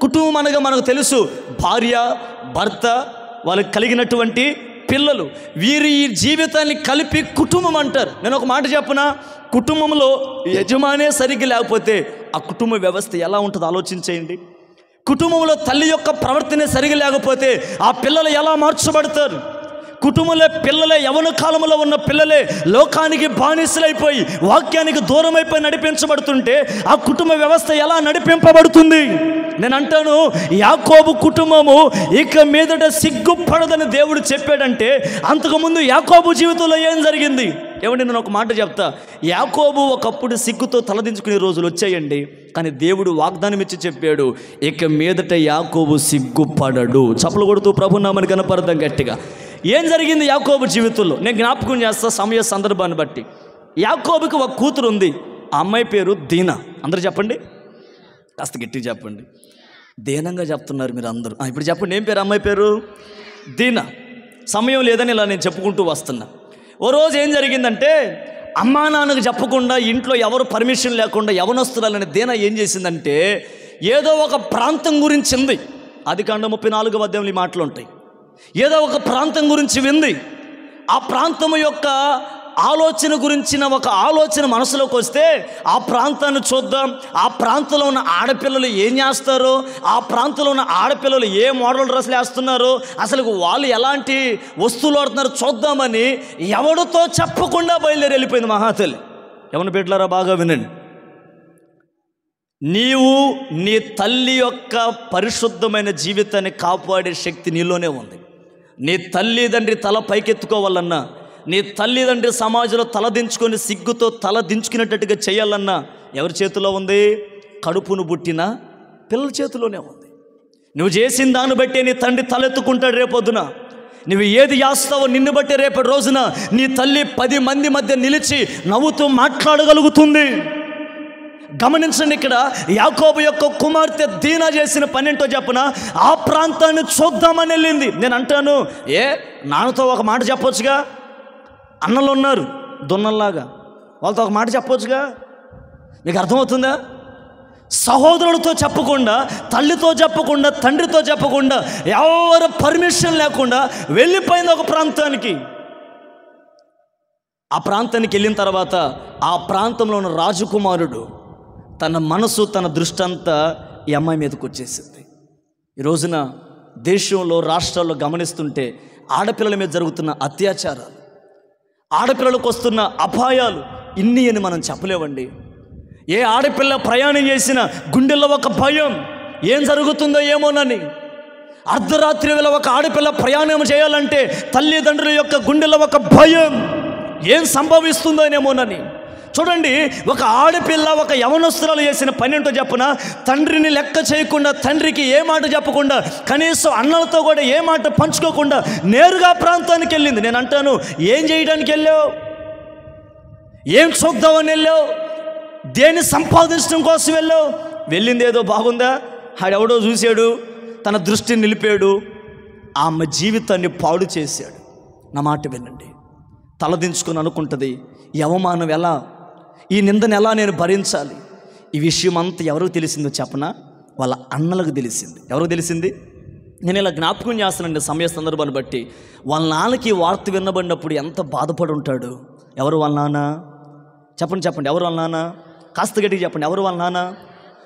Speaker 1: కుటుంబం అనగా మనకు తెలుసు, భార్య, భర్త, వాళ్ళకి కలిగినటువంటి పిల్లలు, వీరి ఈ జీవితాన్ని కలిపి కుటుంబం అంటారు. నేను ఒక మాట చెప్పనా, కుటుంబంలో యజమానే సరిగ్గా లేకపోతే ఆ కుటుంబ వ్యవస్థ ఎలా ఉంటుందో ఆలోచించేయండి. కుటుంబంలో తల్లి యొక్క ప్రవర్తన సరిగా లేకపోతే ఆ పిల్లలు ఎలా మార్చబడతారు? కుటుంబంలో పిల్లలే, యవ్వన కాలంలో ఉన్న పిల్లలే లోకానికి బానిసలైపోయి వాక్యానికి దూరమైపోయి నడిపించబడుతుంటే ఆ కుటుంబ వ్యవస్థ ఎలా నడిపింపబడుతుంది? నేను అంటాను, యాకోబు కుటుంబము ఇక మీదట సిగ్గుపడదని దేవుడు చెప్పాడంటే అంతకుముందు యాకోబు జీవితంలో ఏం జరిగింది? ఏమండి, నేను ఒక మాట చెప్తా. యాకోబు ఒకప్పుడు సిగ్గుతో తలదించుకునే రోజులు వచ్చాయండి, కానీ దేవుడు వాగ్దానం ఇచ్చి చెప్పాడు, ఇక మీదట యాకోబు సిగ్గుపడడు. చప్పలు కొడుతూ ప్రభునామని కనపడదాం గట్టిగా. ఏం జరిగింది యాకోబు జీవితంలో? నేను జ్ఞాపకం చేస్తా సమయ సందర్భాన్ని బట్టి. యాకోబుకి ఒక కూతురు ఉంది. ఆ అమ్మాయి పేరు దీనా. అందరూ చెప్పండి, కాస్త గట్టిగా చెప్పండి. దీనంగా చెప్తున్నారు మీరు అందరూ. ఇప్పుడు చెప్పండి, ఏం పేరు అమ్మాయి పేరు? దీనా. సమయం లేదని ఇలా నేను చెప్పుకుంటూ వస్తున్నా. ఓ రోజు ఏం జరిగిందంటే, అమ్మా నాన్నకు చెప్పకుండా ఇంట్లో ఎవరు పర్మిషన్ లేకుండా యవనస్తురాలని దీనా ఏం చేసిందంటే ఏదో ఒక ప్రాంతం గురించి ఉంది. ఆదికాండం 34వ అధ్యాయంలో ఈ మాటలు ఉంటాయి. ఏదో ఒక ప్రాంతం గురించి వింది. ఆ ప్రాంతం యొక్క ఆలోచన గురించిన ఒక ఆలోచన మనసులోకి వస్తే ఆ ప్రాంతాన్ని చూద్దాం, ఆ ప్రాంతంలో ఉన్న ఆడపిల్లలు ఏం చేస్తారో, ఆ ప్రాంతంలో ఉన్న ఆడపిల్లలు ఏ మోడల్ డ్రెస్సులు వేస్తున్నారో, అసలు వాళ్ళు ఎలాంటి వస్తువులు వాడుతున్నారో చూద్దామని ఎవరితో చెప్పకుండా బయలుదేరి వెళ్ళిపోయింది మహాతల్లి. ఎవరిని బిడ్డలారా బాగా వినండి. నీవు నీ తల్లి యొక్క పరిశుద్ధమైన జీవితాన్ని కాపాడే శక్తి నీలోనే ఉంది. నీ తల్లిదండ్రి తల పైకెత్తుకోవాలన్నా, నీ తల్లిదండ్రి సమాజంలో తలదించుకొని సిగ్గుతో తల దించుకునేటట్టుగా చేయాలన్నా ఎవరి చేతిలో ఉంది? కడుపును పుట్టిన పిల్లల చేతిలోనే ఉంది. నువ్వు చేసిన దాన్ని బట్టే నీ తండ్రి తలెత్తుకుంటాడు రేపొద్దున. నువ్వు ఏది చేస్తావో నిన్ను బట్టి రేపటి రోజున నీ తల్లి 10 మంది మధ్య నిలిచి నవ్వుతూ మాట్లాడగలుగుతుంది. గమనించండి, ఇక్కడ యాకోబు యొక్క కుమార్తె దీనా చేసిన పనేంటో చెప్పన, ఆ ప్రాంతాన్ని చూద్దామని వెళ్ళింది. నేను అంటాను, నాన్నతో ఒక మాట చెప్పొచ్చుగా, అన్నలు ఉన్నారు దున్నల్లాగా, వాళ్ళతో ఒక మాట చెప్పొచ్చుగా. మీకు అర్థమవుతుందా? సహోదరులతో చెప్పకుండా, తల్లితో చెప్పకుండా, తండ్రితో చెప్పకుండా, ఎవరు పర్మిషన్ లేకుండా వెళ్ళిపోయింది ఒక ప్రాంతానికి. ఆ ప్రాంతానికి వెళ్ళిన తర్వాత ఆ ప్రాంతంలో ఉన్న రాజకుమారుడు తన మనసు, తన దృష్టి అంతా ఈ అమ్మాయి మీదకి వచ్చేసింది. ఈ రోజున దేశంలో, రాష్ట్రాల్లో గమనిస్తుంటే ఆడపిల్లల మీద జరుగుతున్న అత్యాచారాలు, ఆడపిల్లలకు వస్తున్న అపాయాలు ఇన్ని అని మనం చెప్పలేవండి. ఏ ఆడపిల్ల ప్రయాణం చేసినా గుండెల్లో ఒక భయం, ఏం జరుగుతుందో ఏమోనని. అర్ధరాత్రి వేళ ఒక ఆడపిల్ల ప్రయాణం చేయాలంటే తల్లిదండ్రుల యొక్క గుండెల్లో ఒక భయం, ఏం సంభవిస్తుందోనేమోనని. చూడండి, ఒక ఆడపిల్ల, ఒక యవనస్తురాలు చేసిన పని ఏంటో చెప్పన, తండ్రిని లెక్క చేయకుండా, తండ్రికి ఏ మాట చెప్పకుండా, కనీసం అన్నలతో కూడా ఏ మాట పంచుకోకుండా నేరుగా ప్రాంతానికి వెళ్ళింది. నేను అంటాను, ఏం చేయడానికి వెళ్ళావు? ఏం చూద్దామని వెళ్ళావు? దేన్ని సంపాదించడం కోసం వెళ్ళావు? వెళ్ళింది ఏదో బాగుందా? ఆడెవడో చూశాడు, తన దృష్టిని నిలిపాడు, ఆమె జీవితాన్ని పాడు చేశాడు. నా మాట వినండి. తలదించుకొని అనుకుంటుంది, ఈ అవమానం ఎలా, ఈ నిందను ఎలా నేను భరించాలి? ఈ విషయం అంతా ఎవరికి తెలిసిందో చెప్పనా? వాళ్ళ అన్నలకు తెలిసింది. ఎవరికి తెలిసింది? నేను ఇలా జ్ఞాపకం చేస్తానండి సమయ సందర్భాన్ని బట్టి. వాళ్ళ నాన్నకి వార్త వినబడినప్పుడు ఎంత బాధపడి ఉంటాడు. ఎవరు వాళ్ళ నాన్న? చెప్పండి, ఎవరు వాళ్ళ నాన్న? కాస్త గట్టిగా చెప్పండి, ఎవరు వాళ్ళ నాన్న?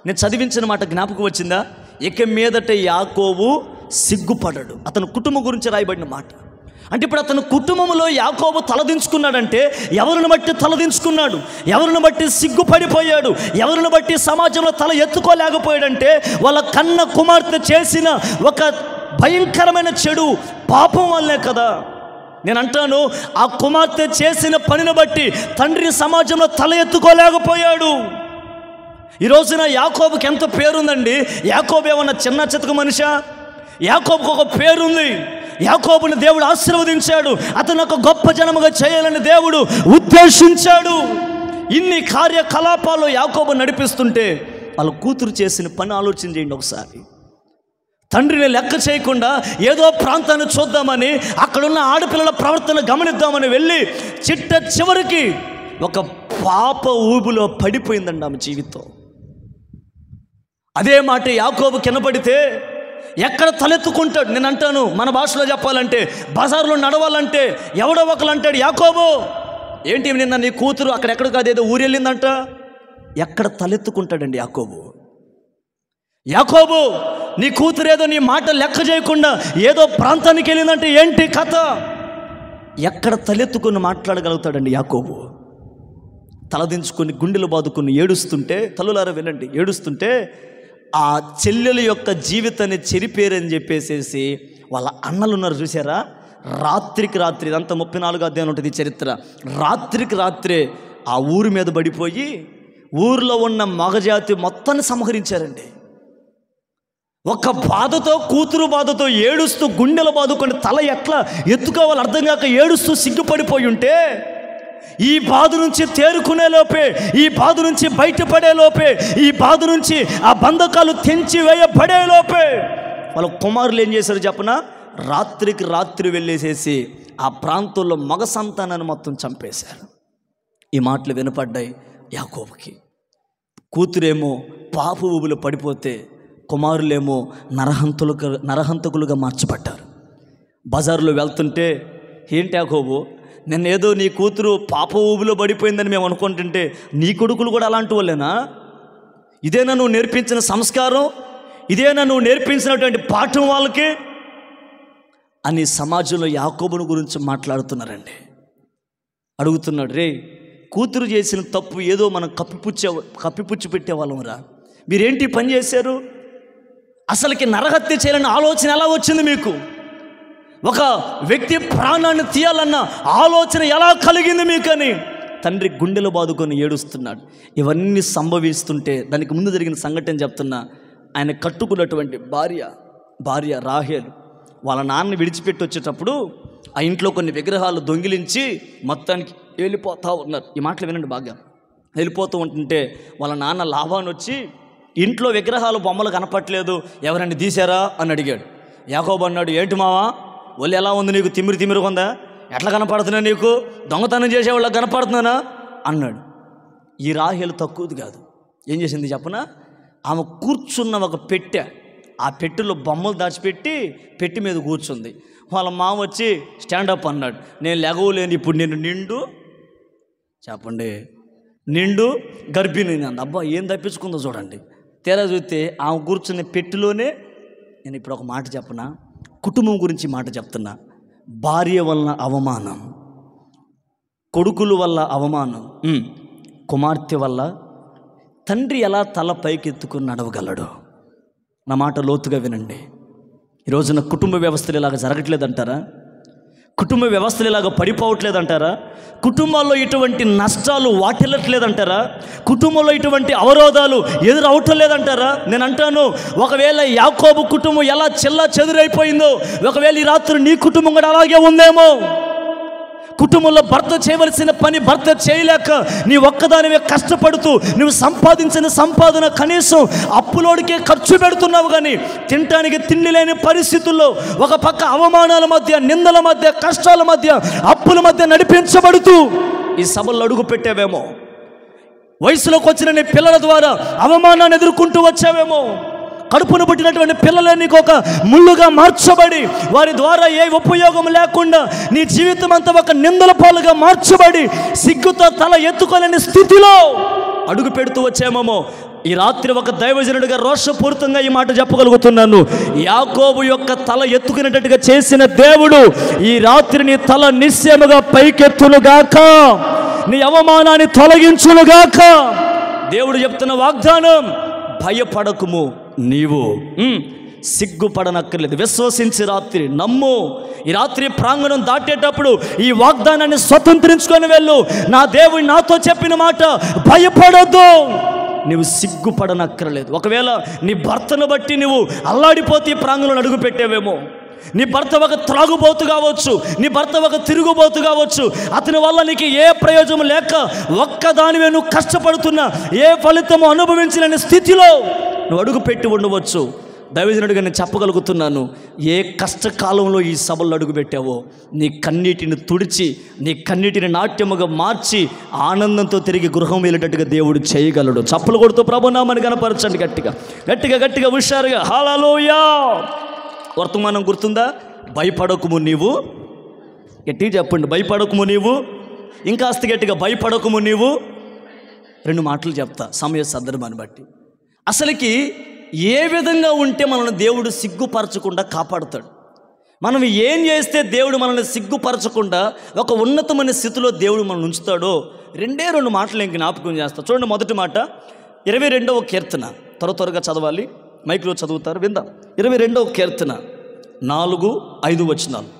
Speaker 1: నేను చదివించిన మాట జ్ఞాపకం వచ్చిందా? ఇక మీదట యాకోబు సిగ్గుపడడు. అతని కుటుంబం గురించి రాయబడిన మాట. అంటే ఇప్పుడు అతని కుటుంబంలో యాకోబు తలదించుకున్నాడంటే ఎవరిని బట్టి తలదించుకున్నాడు? ఎవరిని బట్టి సిగ్గుపడిపోయాడు? ఎవరిని బట్టి సమాజంలో తల ఎత్తుకోలేకపోయాడంటే వాళ్ళ కన్న కుమార్తె చేసిన ఒక భయంకరమైన చెడు పాపం వల్లే కదా. నేను అంటాను, ఆ కుమార్తె చేసిన పనిని బట్టి తండ్రి సమాజంలో తల ఎత్తుకోలేకపోయాడు. ఈ రోజున యాకోబుకి ఎంత పేరుందండి. యాకోబు ఏమన్నా చిన్న చితక మనిషా? యాకోబుకు ఒక పేరుంది. యాకోబుని దేవుడు ఆశీర్వదించాడు. అతను ఒక గొప్ప జనముగా చేయాలని దేవుడు ఉద్దేశించాడు. ఇన్ని కార్యకలాపాలు యాకోబు నడిపిస్తుంటే వాళ్ళ కూతురు చేసిన పని ఆలోచన చేయండి ఒకసారి. తండ్రిని లెక్క చేయకుండా ఏదో ప్రాంతాన్ని చూద్దామని, అక్కడున్న ఆడపిల్లల ప్రవర్తన గమనిద్దామని వెళ్ళి చివరికి ఒక పాప ఊబిలో పడిపోయిందండి ఆమె జీవితం. అదే మాట యాకోబు కినబడితే ఎక్కడ తలెత్తుకుంటాడు? నేను అంటాను, మన భాషలో చెప్పాలంటే బజార్లో నడవాలంటే ఎవడో ఒకరు అంటాడు, యాకోబు ఏంటి నిన్న నీ కూతురు అక్కడెక్కడ కాదేదో ఊరు వెళ్ళిందంట. ఎక్కడ తలెత్తుకుంటాడండి యాకోబు? యాకోబు నీ కూతురు ఏదో నీ మాట లెక్క చేయకుండా ఏదో ప్రాంతానికి వెళ్ళిందంటే ఏంటి కథ? ఎక్కడ తలెత్తుకుని మాట్లాడగలుగుతాడండి యాకోబు? తలదించుకొని గుండెలు బాదుకుని ఏడుస్తుంటే, తల్లులారా వినండి, ఏడుస్తుంటే ఆ చెల్లెల యొక్క జీవితాన్ని చెరిపేరని చెప్పేసేసి వాళ్ళ అన్నలు ఉన్నారు చూసారా, రాత్రికి రాత్రి, ఇదంతా 34వ అధ్యాయం ఉంటుంది చరిత్ర. రాత్రికి రాత్రే ఆ ఊరి మీద పడిపోయి ఊరిలో ఉన్న మగజాతి మొత్తాన్ని సంహరించారండి. ఒక బాధతో, కూతురు బాధతో ఏడుస్తూ గుండెలు బాదుకొని తల ఎట్లా ఎత్తుకోవాలి అర్థం కాక ఏడుస్తూ సిగ్గుపడిపోయి ఉంటే, ఈ బాధ నుంచి తేరుకునే లోపే, ఈ బాధ నుంచి బయటపడే లోపే, ఈ బాధ నుంచి ఆ బంధకాలు తెంచి వేయబడే లోపే వాళ్ళ కుమారులు ఏం చేశారు చెప్పనా? రాత్రికి రాత్రి వెళ్ళేసేసి ఆ ప్రాంతంలో మగ సంతానాన్ని మొత్తం చంపేశారు. ఈ మాటలు వినపడ్డాయి యాకోబుకి. కూతురేమో పాప ఊబిలో పడిపోతే కుమారులేమో నరహంతకులుగా మార్చబడ్డారు. బజారులో వెళ్తుంటే, ఏంటి యాకోబు, నిన్నేదో నీ కూతురు పాప ఊబిలో పడిపోయిందని మేము అనుకుంటుంటే నీ కొడుకులు కూడా అలాంటి వాళ్ళేనా? ఇదేనా నువ్వు నేర్పించిన సంస్కారం? ఇదేనా నువ్వు నేర్పించినటువంటి పాఠం వాళ్ళకి అని సమాజంలో యాకోబును గురించి మాట్లాడుతున్నారండి. అడుగుతున్నాడు, రే కూతురు చేసిన తప్పు ఏదో మనం కప్పిపుచ్చి పెట్టేవాళ్ళంరా, మీరేంటి పని చేశారు? అసలుకి నరహత్య చేయాలన్న ఆలోచన ఎలా వచ్చింది మీకు? ఒక వ్యక్తి ప్రాణాన్ని తీయాలన్న ఆలోచన ఎలా కలిగింది మీకని తండ్రి గుండెలు బాదుకొని ఏడుస్తున్నాడు. ఇవన్నీ సంభవిస్తుంటే దానికి ముందు జరిగిన సంఘటన చెప్తున్నా. ఆయన కట్టుకున్నటువంటి భార్య రాహేలు వాళ్ళ నాన్న విడిచిపెట్టి వచ్చేటప్పుడు ఆ ఇంట్లో కొన్ని విగ్రహాలు దొంగిలించి మొత్తానికి వెళ్ళిపోతూ ఉన్నారు. ఈ మాటలు వినండి బాగా. వెళ్ళిపోతూ ఉంటుంటే వాళ్ళ నాన్న లాభాన్ని వచ్చి, ఇంట్లో విగ్రహాలు బొమ్మలు కనపట్లేదు, ఎవరైనా తీశారా అని అడిగాడు. యాకోబు అన్నాడు, ఏంటి మావా ఒళ్ళు ఎలా ఉంది నీకు, తిమ్మిరిగా ఉందా, ఎట్లా కనపడుతున్నా నీకు, దొంగతనం చేసేవాళ్ళకి కనపడుతున్నానా అన్నాడు. ఈ రాహేలు తక్కువది కాదు. ఏం చేసింది చెప్పనా? ఆమె కూర్చున్న ఒక పెట్టె, ఆ పెట్టెలో బొమ్మలు దాచిపెట్టి పెట్టి మీద కూర్చుంది. వాళ్ళ మామ వచ్చి స్టాండప్ అన్నాడు. నేను లెగవలేను, ఇప్పుడు నేను నిండు గర్భిణి అంది. అబ్బా ఏం తప్పించుకుందో చూడండి. తీరా చూస్తే ఆమె కూర్చున్న పెట్టిలోనే, నేను ఇప్పుడు ఒక మాట చెప్పనా, కుటుంబం గురించి మాట చెప్తున్నా. భార్య వలన అవమానం, కొడుకుల వల్ల అవమానం, కుమార్తె వల్ల తండ్రి ఎలా తల పైకెత్తుకుని నడవగలడు? నా మాట లోతుగా వినండి. ఈరోజున కుటుంబ వ్యవస్థలు ఇలాగ జరగట్లేదంటారా? కుటుంబ వ్యవస్థలు ఇలాగ పడిపోవట్లేదంటారా? కుటుంబాల్లో ఇటువంటి నష్టాలు వాటిల్లట్లేదంటారా? కుటుంబంలో ఇటువంటి అవరోధాలు ఎదురవటం లేదంటారా? నేను అంటాను, ఒకవేళ యాకోబు కుటుంబం ఎలా చెల్లా చెదురైపోయిందో, ఒకవేళ ఈ రాత్రి నీ కుటుంబం కూడా అలాగే ఉందేమో. కుటుంబంలో భర్త చేయవలసిన పని భర్త చేయలేక నీ ఒక్కదానివే కష్టపడుతూ నువ్వు సంపాదించిన సంపాదన కనీసం అప్పులోడికే ఖర్చు పెడుతున్నావు, కానీ తినటానికి తిండి లేని పరిస్థితుల్లో ఒక పక్క అవమానాల మధ్య, నిందల మధ్య, కష్టాల మధ్య, అప్పుల మధ్య నడిపించబడుతూ ఈ సభల్లో అడుగు పెట్టావేమో. వయసులోకి వచ్చిన నీ పిల్లల ద్వారా అవమానాన్ని ఎదుర్కొంటూ వచ్చావేమో. కడుపును పుట్టినటువంటి పిల్లలే నీకు ఒక ముళ్ళుగా మార్చబడి, వారి ద్వారా ఏ ఉపయోగం లేకుండా నీ జీవితం అంతా ఒక నిందల పాలుగా మార్చబడి, సిగ్గుతో తల ఎత్తుకోలేని స్థితిలో అడుగు పెడుతూ వచ్చామేమో. ఈ రాత్రి ఒక దైవజనుడిగా రోషపూరితంగా ఈ మాట చెప్పగలుగుతున్నాను. యాకోబు యొక్క తల ఎత్తుకునేటట్టుగా చేసిన దేవుడు ఈ రాత్రి నీ తల నిశ్చయముగా పైకెత్తునుగాక, నీ అవమానాన్ని తొలగించునుగాక. దేవుడు చెప్తున్న వాగ్దానం, భయపడకుము, నీవు సిగ్గుపడనక్కర్లేదు. విశ్వసించి రాత్రి నమ్ము. ఈ రాత్రి ప్రాంగణం దాటేటప్పుడు ఈ వాగ్దానాన్ని స్వతంత్రించుకొని వెళ్ళు. నా దేవుడు నాతో చెప్పిన మాట, భయపడొద్దు, నువ్వు సిగ్గుపడనక్కర్లేదు. ఒకవేళ నీ భర్తను బట్టి నువ్వు అల్లాడిపోతే ఈ ప్రాంగణంలో అడుగు పెట్టేవేమో. నీ భర్త ఒక త్రాగుబోతు కావచ్చు, నీ భర్త ఒక తిరుగుబోతు కావచ్చు, అతని వల్ల నీకు ఏ ప్రయోజనం లేక ఒక్కదానివే నువ్వు కష్టపడుతున్నా, ఏ ఫలితము అనుభవించలేని స్థితిలో నువ్వు అడుగు పెట్టి ఉండవచ్చు. దైవజనుడిగా నేను చెప్పగలుగుతున్నాను, ఏ కష్టకాలంలో ఈ సభల్లో అడుగు పెట్టావో నీ కన్నీటిని తుడిచి, నీ కన్నీటిని నాట్యముగా మార్చి ఆనందంతో తిరిగి గృహం వెళ్ళేటట్టుగా దేవుడు చేయగలడు. చప్పలు కొడుతూ ప్రభునామాన్ని కనపరచండి. గట్టిగా హుషారుగా హల్లెలూయా. వర్తమానం గుర్తుందా? భయపడకుము నీవు. గట్టిగా చెప్పండి, భయపడకుము నీవు. ఇంకాస్త గట్టిగా, భయపడకుము నీవు. 2 మాటలు చెప్తా సమయ సందర్భాన్ని బట్టి. అసలుకి ఏ విధంగా ఉంటే మనల్ని దేవుడు సిగ్గుపరచకుండా కాపాడుతాడు? మనం ఏం చేస్తే దేవుడు మనల్ని సిగ్గుపరచకుండా ఒక ఉన్నతమైన స్థితిలో దేవుడు మనల్ని ఉంచుతాడో 2 మాటలు నేను జ్ఞాపకం చేస్తా. చూడండి, మొదటి మాట 22వ కీర్తన. త్వరగా చదవాలి, మైక్లో చదువుతారు, విందాం. 22వ కీర్తన 4-5 వచనాలు,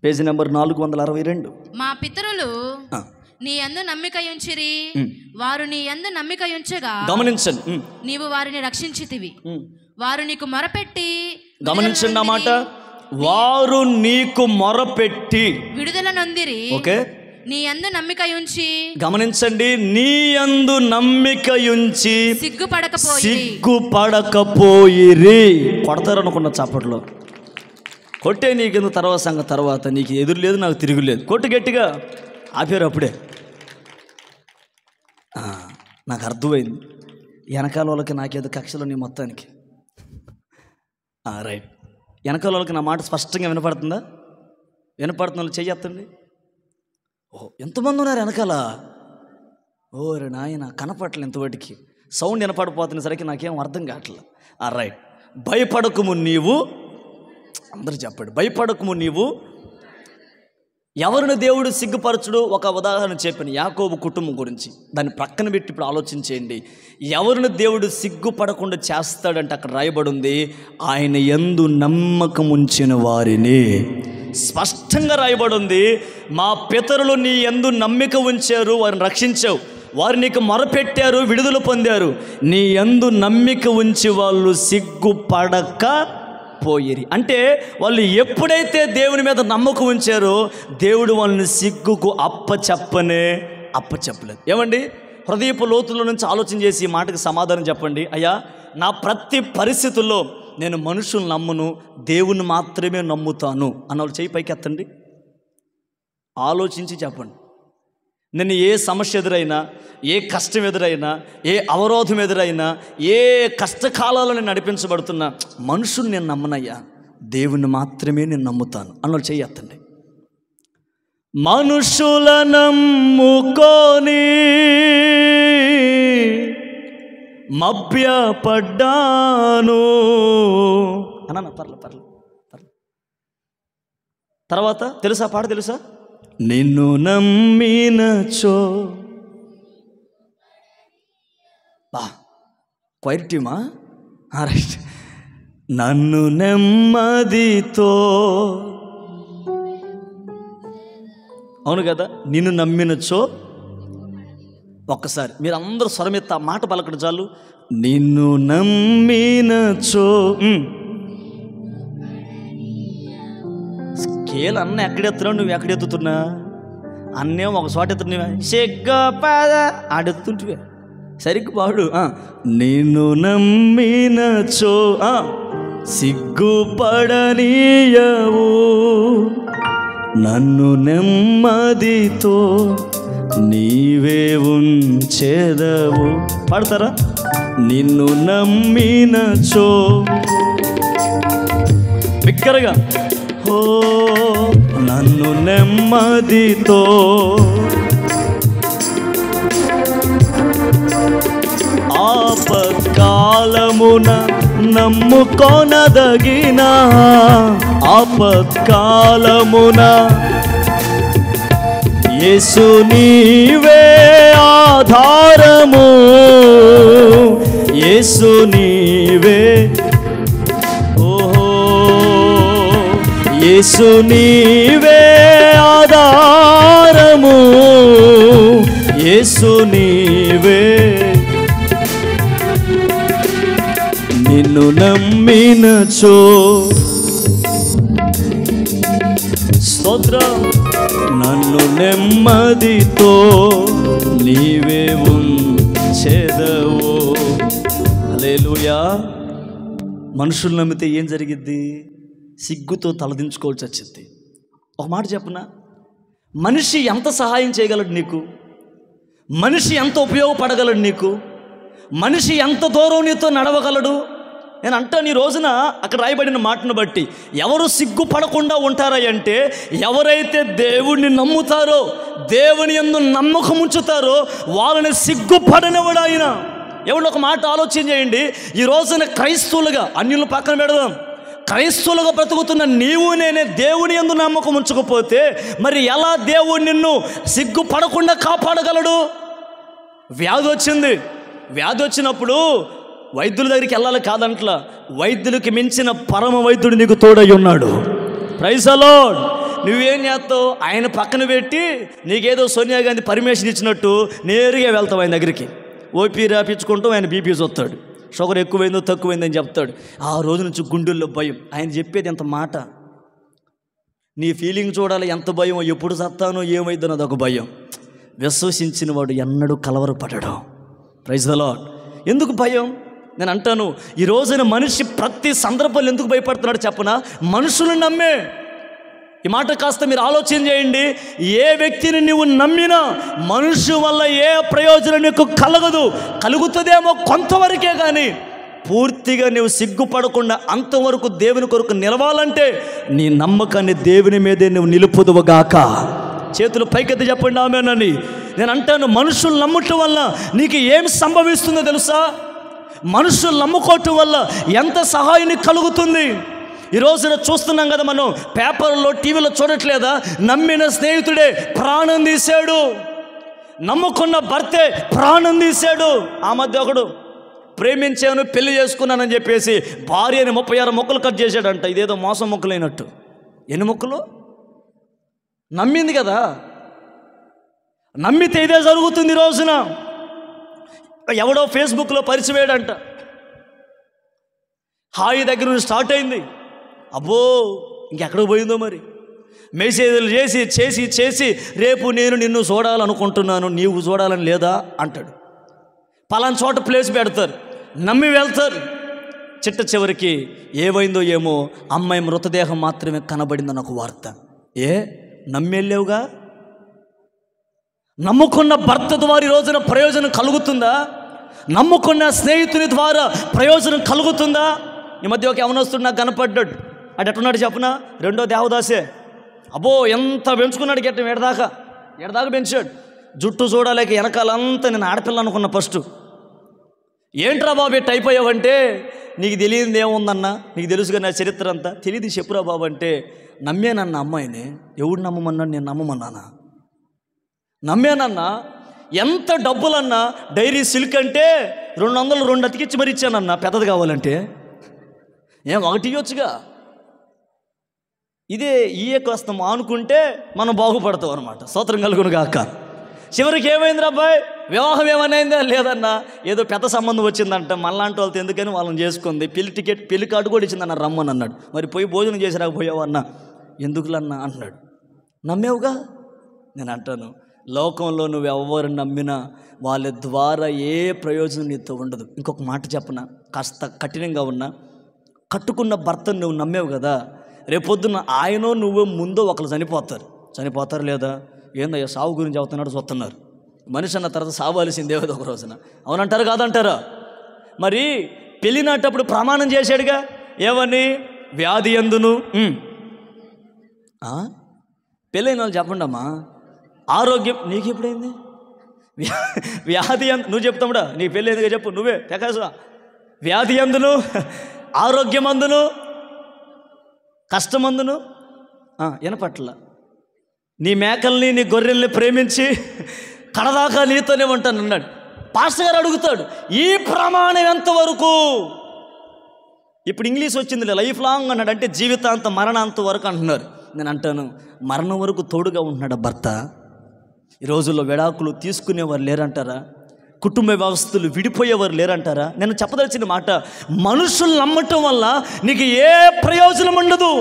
Speaker 1: పేజీ నెంబర్ 462.
Speaker 2: మా పితరులు నీ యందు నమ్మిక ఉంచిరి, వారు నీ యందు నమ్మిక ఉంచగా, గమనించండి, నీవు వారిని రక్షించితివి. వారు నీకు మొరపెట్టి,
Speaker 1: గమనించండి ఆ మాట, వారు నీకు మొరపెట్టి
Speaker 2: విడుదల నొందిరి. ఓకే, నీ యందు నమ్మిక ఉంచి, గమనించండి, నీ యందు నమ్మిక ఉంచి సిగ్గుపడకపోయిరి. కొడతారనుకున్న చప్పట్లో కొట్టే, నీకెందుకు తర్వాత నీకు ఎదురు లేదు, నాకు తిరుగులేదు, కొట్టు గట్టిగా. ఆపారు అప్పుడే. నాకు అర్థమైంది.
Speaker 1: వెనకాల వాళ్ళకి నాకేదో కక్షలు నీ మొత్తానికి. రైట్. వెనకాల వాళ్ళకి నా మాట స్పష్టంగా వినపడుతుందా? వినపడుతున్న వాళ్ళు చెయ్యొద్దండి. ఎంతమంది ఉన్నారు వెనకాల? ఓరే నాయన, కనపడలే ఇంతవాటికి. సౌండ్ వినపడిపోతున్న సరికి నాకేం అర్థం కావట్లేదు. రైట్. భయపడకుము నీవు, అందరూ చెప్పండి, భయపడకుము నీవు. ఎవరిని దేవుడు సిగ్గుపరచుడు? ఒక ఉదాహరణ చెప్పాను, యాకోబు కుటుంబం గురించి. దాన్ని ప్రక్కన పెట్టి ఇప్పుడు ఆలోచించేయండి. ఎవరిని దేవుడు సిగ్గుపడకుండా చేస్తాడంటే అక్కడ రాయబడి ఉంది, ఆయన యందు నమ్మకం ఉంచిన వారిని. స్పష్టంగా రాయబడి ఉంది, మా పితరులు నీ యందు నమ్మిక ఉంచారు, వారిని రక్షించావు, వారు నీకు మొరపెట్టారు, విడుదల పొందారు. నీ యందు నమ్మిక ఉంచి వాళ్ళు సిగ్గుపడక పోయిరి. అంటే వాళ్ళు ఎప్పుడైతే దేవుని మీద నమ్మకం ఉంచారో దేవుడు వాళ్ళని సిగ్గుకు అప్పచెప్పలేదు. ఏమండి, హృదయపు లోతుల్లో నుంచి ఆలోచన చేసి ఈ మాటకి సమాధానం చెప్పండి. అయ్యా, నా ప్రతి పరిస్థితుల్లో నేను మనుషులు నమ్మను, దేవుని మాత్రమే నమ్ముతాను అన్నవాళ్ళు చేయి పైకి ఎత్తండి. ఆలోచించి చెప్పండి. నేను ఏ సమస్య ఎదురైనా, ఏ కష్టం ఎదురైనా, ఏ అవరోధం ఎదురైనా, ఏ కష్టకాలాల్లో నేను నడిపించబడుతున్నా, మనుషులు నేను నమ్మనయ్యా, దేవుని మాత్రమే నేను నమ్ముతాను అన్నోళ్ళు చెయ్యొద్దండి. మనుషుల నమ్ముకొని మభ్యపడ్డాను అన్న. పర్లేదు. తర్వాత తెలుసా పాట? తెలుసా? నిన్ను నమ్మినచో. క్వైర్ టీమా? రైట్. నన్ను నెమ్మదితో, అవును కదా, నిన్ను నమ్మినచో. ఒక్కసారి మీరు అందరూ స్వరమెత్త మాట పలకడం చాలు. నిన్ను నమ్మినచో. స్కేల్ అన్న ఎక్కడెత్తున్నావు, నువ్వు ఎక్కడెత్తుతున్నా? అన్నేమో ఒక చోట ఎత్తున్నా, సిగ్గుపడ ఆడెత్తుంటివే. సరిగ్గా పాడు. నిన్ను నమ్మినచో సిగ్గుపడనీయవు, నన్ను నెమ్మదితో నీవే ఉంచెదవు. పాడతారా? నిన్ను నమ్మినచో బిగ్గరగా, ఓ నన్ను నెమ్మదితో ఆపత్కాలమున నమ్ముకొనదగిన, ఆపత్కాలమున యేసు నీవే ఆధారము, యేసు నీవే, ఓహో యేసు నీవే ఆధారము, యేసు నీవే. నిన్ను నమ్మినచో, స్తోత్రం, నన్ను నెమ్మదితో నీవే ఉంచెదవు. హల్లెలూయా. మనుషులు నమ్మితే ఏం జరిగిద్ది? సిగ్గుతో తలదించుకోవాల్సి వచ్చింది. ఒక మాట చెప్పనా, మనిషి ఎంత సహాయం చేయగలడు నీకు, మనిషి ఎంత ఉపయోగపడగలడు నీకు, మనిషి ఎంత దూరం నీతో నడవగలడు. నేను అంటాను, ఈ రోజున అక్కడ రాయబడిన మాటను బట్టి ఎవరు సిగ్గుపడకుండా ఉంటారా అంటే, ఎవరైతే దేవుణ్ణి నమ్ముతారో, దేవుని యందు నమ్మకం ఉంచుతారో వాళ్ళని సిగ్గుపడనివాడు ఆయన. ఎవరు ఒక మాట ఆలోచన చేయండి. ఈ రోజున క్రైస్తవులుగా, అన్యులను పక్కన పెడదాం, క్రైస్తవులుగా బ్రతుకుతున్న నీవు నేనే దేవుని యందు నమ్మకం ఉంచకపోతే మరి ఎలా దేవుడు నిన్ను సిగ్గుపడకుండా కాపాడగలడు? వ్యాధి వచ్చింది, వ్యాధి వచ్చినప్పుడు వైద్యుల దగ్గరికి వెళ్ళాలి కాదంట్లా, వైద్యులకి మించిన పరమ వైద్యుడు నీకు తోడై ఉన్నాడు. Praise the lord. నువ్వేం చేస్తావు? ఆయన పక్కన పెట్టి నీకేదో సోనియా గాంధీ పర్మిషన్ ఇచ్చినట్టు నేరుగా వెళ్తావు ఆయన దగ్గరికి. ఓపీ రాపించుకుంటూ ఆయన బీపీ చూస్తాడు, షుగర్ ఎక్కువైందో తక్కువైందని చెప్తాడు. ఆ రోజు నుంచి గుండెల్లో భయం. ఆయన చెప్పేది ఎంత మాట, నీ ఫీలింగ్ చూడాలి, ఎంత భయం, ఎప్పుడు చస్తానో ఏమైందో అదొక భయం. విశ్వసించిన వాడు ఎన్నడూ కలవరపడడం. Praise the lord. ఎందుకు భయం? నేను అంటాను, ఈ రోజున మనిషి ప్రతి సందర్భంలో ఎందుకు భయపడుతున్నాడు చెప్పనా? మనుషులను నమ్మే. ఈ మాట కాస్త మీరు ఆలోచన చేయండి. ఏ వ్యక్తిని నువ్వు నమ్మినా మనుషు వల్ల ఏ ప్రయోజనం నీకు కలగదు. కలుగుతుందేమో కొంతవరకే, కానీ పూర్తిగా నువ్వు సిగ్గుపడకుండా అంతవరకు దేవుని కొరకు నిలవాలంటే నీ నమ్మకాన్ని దేవుని మీదే నువ్వు నిలుపుదువుగాక. చేతులు పైకెత్తి చెప్పండి ఆమేనని. నేను అంటాను, మనుషులు నమ్మటం వల్ల నీకు ఏం సంభవిస్తుందో తెలుసా? మనుషులు నమ్ముకోవటం వల్ల ఎంత సహాయం కలుగుతుంది. ఈ రోజున చూస్తున్నాం కదా, మనం పేపర్లో టీవీలో చూడట్లేదా? నమ్మిన స్నేహితుడే ప్రాణం తీశాడు, నమ్ముకున్న భర్తే ప్రాణం తీశాడు. ఆ మధ్య ఒకడు ప్రేమించాను పెళ్లి చేసుకున్నానని చెప్పేసి భార్యని 36 ముక్కలు కట్ చేశాడంట. ఇదేదో మోసం ముక్కలైనట్టు. ఎన్ని ముక్కలు? నమ్మింది కదా, నమ్మితే ఇదే జరుగుతుంది. ఈ రోజున ఎవడో ఫేస్బుక్లో పరిచయమేడంట, హాయి దగ్గర నుంచి స్టార్ట్ అయింది. అబ్బో ఇంకెక్కడికి పోయిందో మరి. మెసేజ్లు చేసి చేసి చేసి రేపు నేను నిన్ను చూడాలనుకుంటున్నాను, నీవు చూడాలని లేదా అంటాడు. పలానా చోట ప్లేస్ పెడతారు, నమ్మి వెళ్తారు. చిట్ట చివరికి ఏమైందో ఏమో, అమ్మాయి మృతదేహం మాత్రమే కనబడిందని ఒక వార్త. నమ్మి వెళ్ళావుగా? నమ్ముకున్న భర్త ద్వారా ఈ రోజున ప్రయోజనం కలుగుతుందా? నమ్ముకున్న స్నేహితుని ద్వారా ప్రయోజనం కలుగుతుందా? ఈ మధ్య ఒక యవనస్తుడు నాకు కనపడ్డాడు. అటు ఎట్టున్నాడు చెప్పనా? రెండో దేవదాసే. అబ్బో ఎంత పెంచుకున్నాడు, గెట్ట ఎడదాకా పెంచాడు. జుట్టు చూడలేక వెనకాలంతా నేను ఆడపిల్ల అనుకున్న ఫస్ట్. ఏంట్రా బాబు ఎట్టు అయిపోయావంటే, నీకు తెలియదు ఏముందన్నా, నీకు తెలుసుగా నా చరిత్ర అంతా. తెలియదు చెప్పురా బాబు అంటే, నమ్మేనన్న అమ్మాయిని. ఎవడు నమ్మమన్నాడు? నేను నమ్మమన్నానా? నమ్మేనన్నా. ఎంత డబ్బులన్నా, డైరీ సిల్క్ అంటే 200 2 అతికిచ్చి మరి ఇచ్చానన్నా, పెద్దది కావాలంటే. ఒకటి ఇవ్వచ్చుగా. ఇదే కాస్త మానుకుంటే మనం బాగుపడతాం అనమాట. స్తోత్రం కలుగును గాక. చివరికి ఏమైంది అబ్బాయి? వివాహం ఏమైందా? లేదన్నా, ఏదో పెద్ద సంబంధం వచ్చిందంట. మనలాంటి వాళ్ళతో ఎందుకని వాళ్ళని చేసుకుంది. పెళ్లి కార్డు కూడా ఇచ్చిందన్న, రమ్మని అన్నాడు. మరి పోయి భోజనం చేసి రాకపోయావు అన్నా. ఎందుకులన్నా అంటున్నాడు. నమ్మేవుగా? నేను అంటాను, లోకంలో నువ్వు ఎవరు నమ్మినా వాళ్ళ ద్వారా ఏ ప్రయోజనం నీతో ఉండదు. ఇంకొక మాట చెప్పనా, కాస్త కఠినంగా ఉన్నా, కట్టుకున్న భర్తను నువ్వు నమ్మేవు కదా, రేపొద్దున ఆయనో నువ్వు ముందో ఒకరు చనిపోతారు లేదా? ఏందయ్యా సావు గురించి అవుతున్నాడు చూస్తున్నారు. మనిషి అన్న తర్వాత సావాల్సిందే ఒక రోజున. అవునంటారు కాదంటారా? మరి పెళ్లి నాటప్పుడు ప్రమాణం చేశాడుగా, ఏమని? వ్యాధి యందును. పెళ్ళైన వాళ్ళు చెప్పండి అమ్మా, ఆరోగ్యం. నీకు ఎప్పుడైంది వ్యాధి? నువ్వు చెప్తాముడా, నీకు పెళ్ళి ఎందుకు చెప్పు, నువ్వే తెకాసా. వ్యాధి అందును, ఆరోగ్యం అందును, కష్టమందును వినపట్ల. నీ మేకల్ని నీ గొర్రెల్ని ప్రేమించి కడదాకా నీతోనే ఉంటాను అన్నాడు. పాస్టర్ గారు అడుగుతాడు, ఈ ప్రమాణం ఎంతవరకు? ఇప్పుడు ఇంగ్లీష్ వచ్చింది, లైఫ్ లాంగ్ అన్నాడు. అంటే జీవితాంత మరణాంత వరకు అంటున్నారు. నేను అంటాను, మరణం వరకు తోడుగా ఉంటున్నాడు భర్త. ఈ రోజుల్లో విడాకులు తీసుకునేవారు లేరంటారా? కుటుంబ వ్యవస్థలు విడిపోయేవారు లేరంటారా? నేను చెప్పదలిచిన మాట, మనుషులు నమ్మటం వల్ల నీకు ఏ ప్రయోజనం ఉండదు.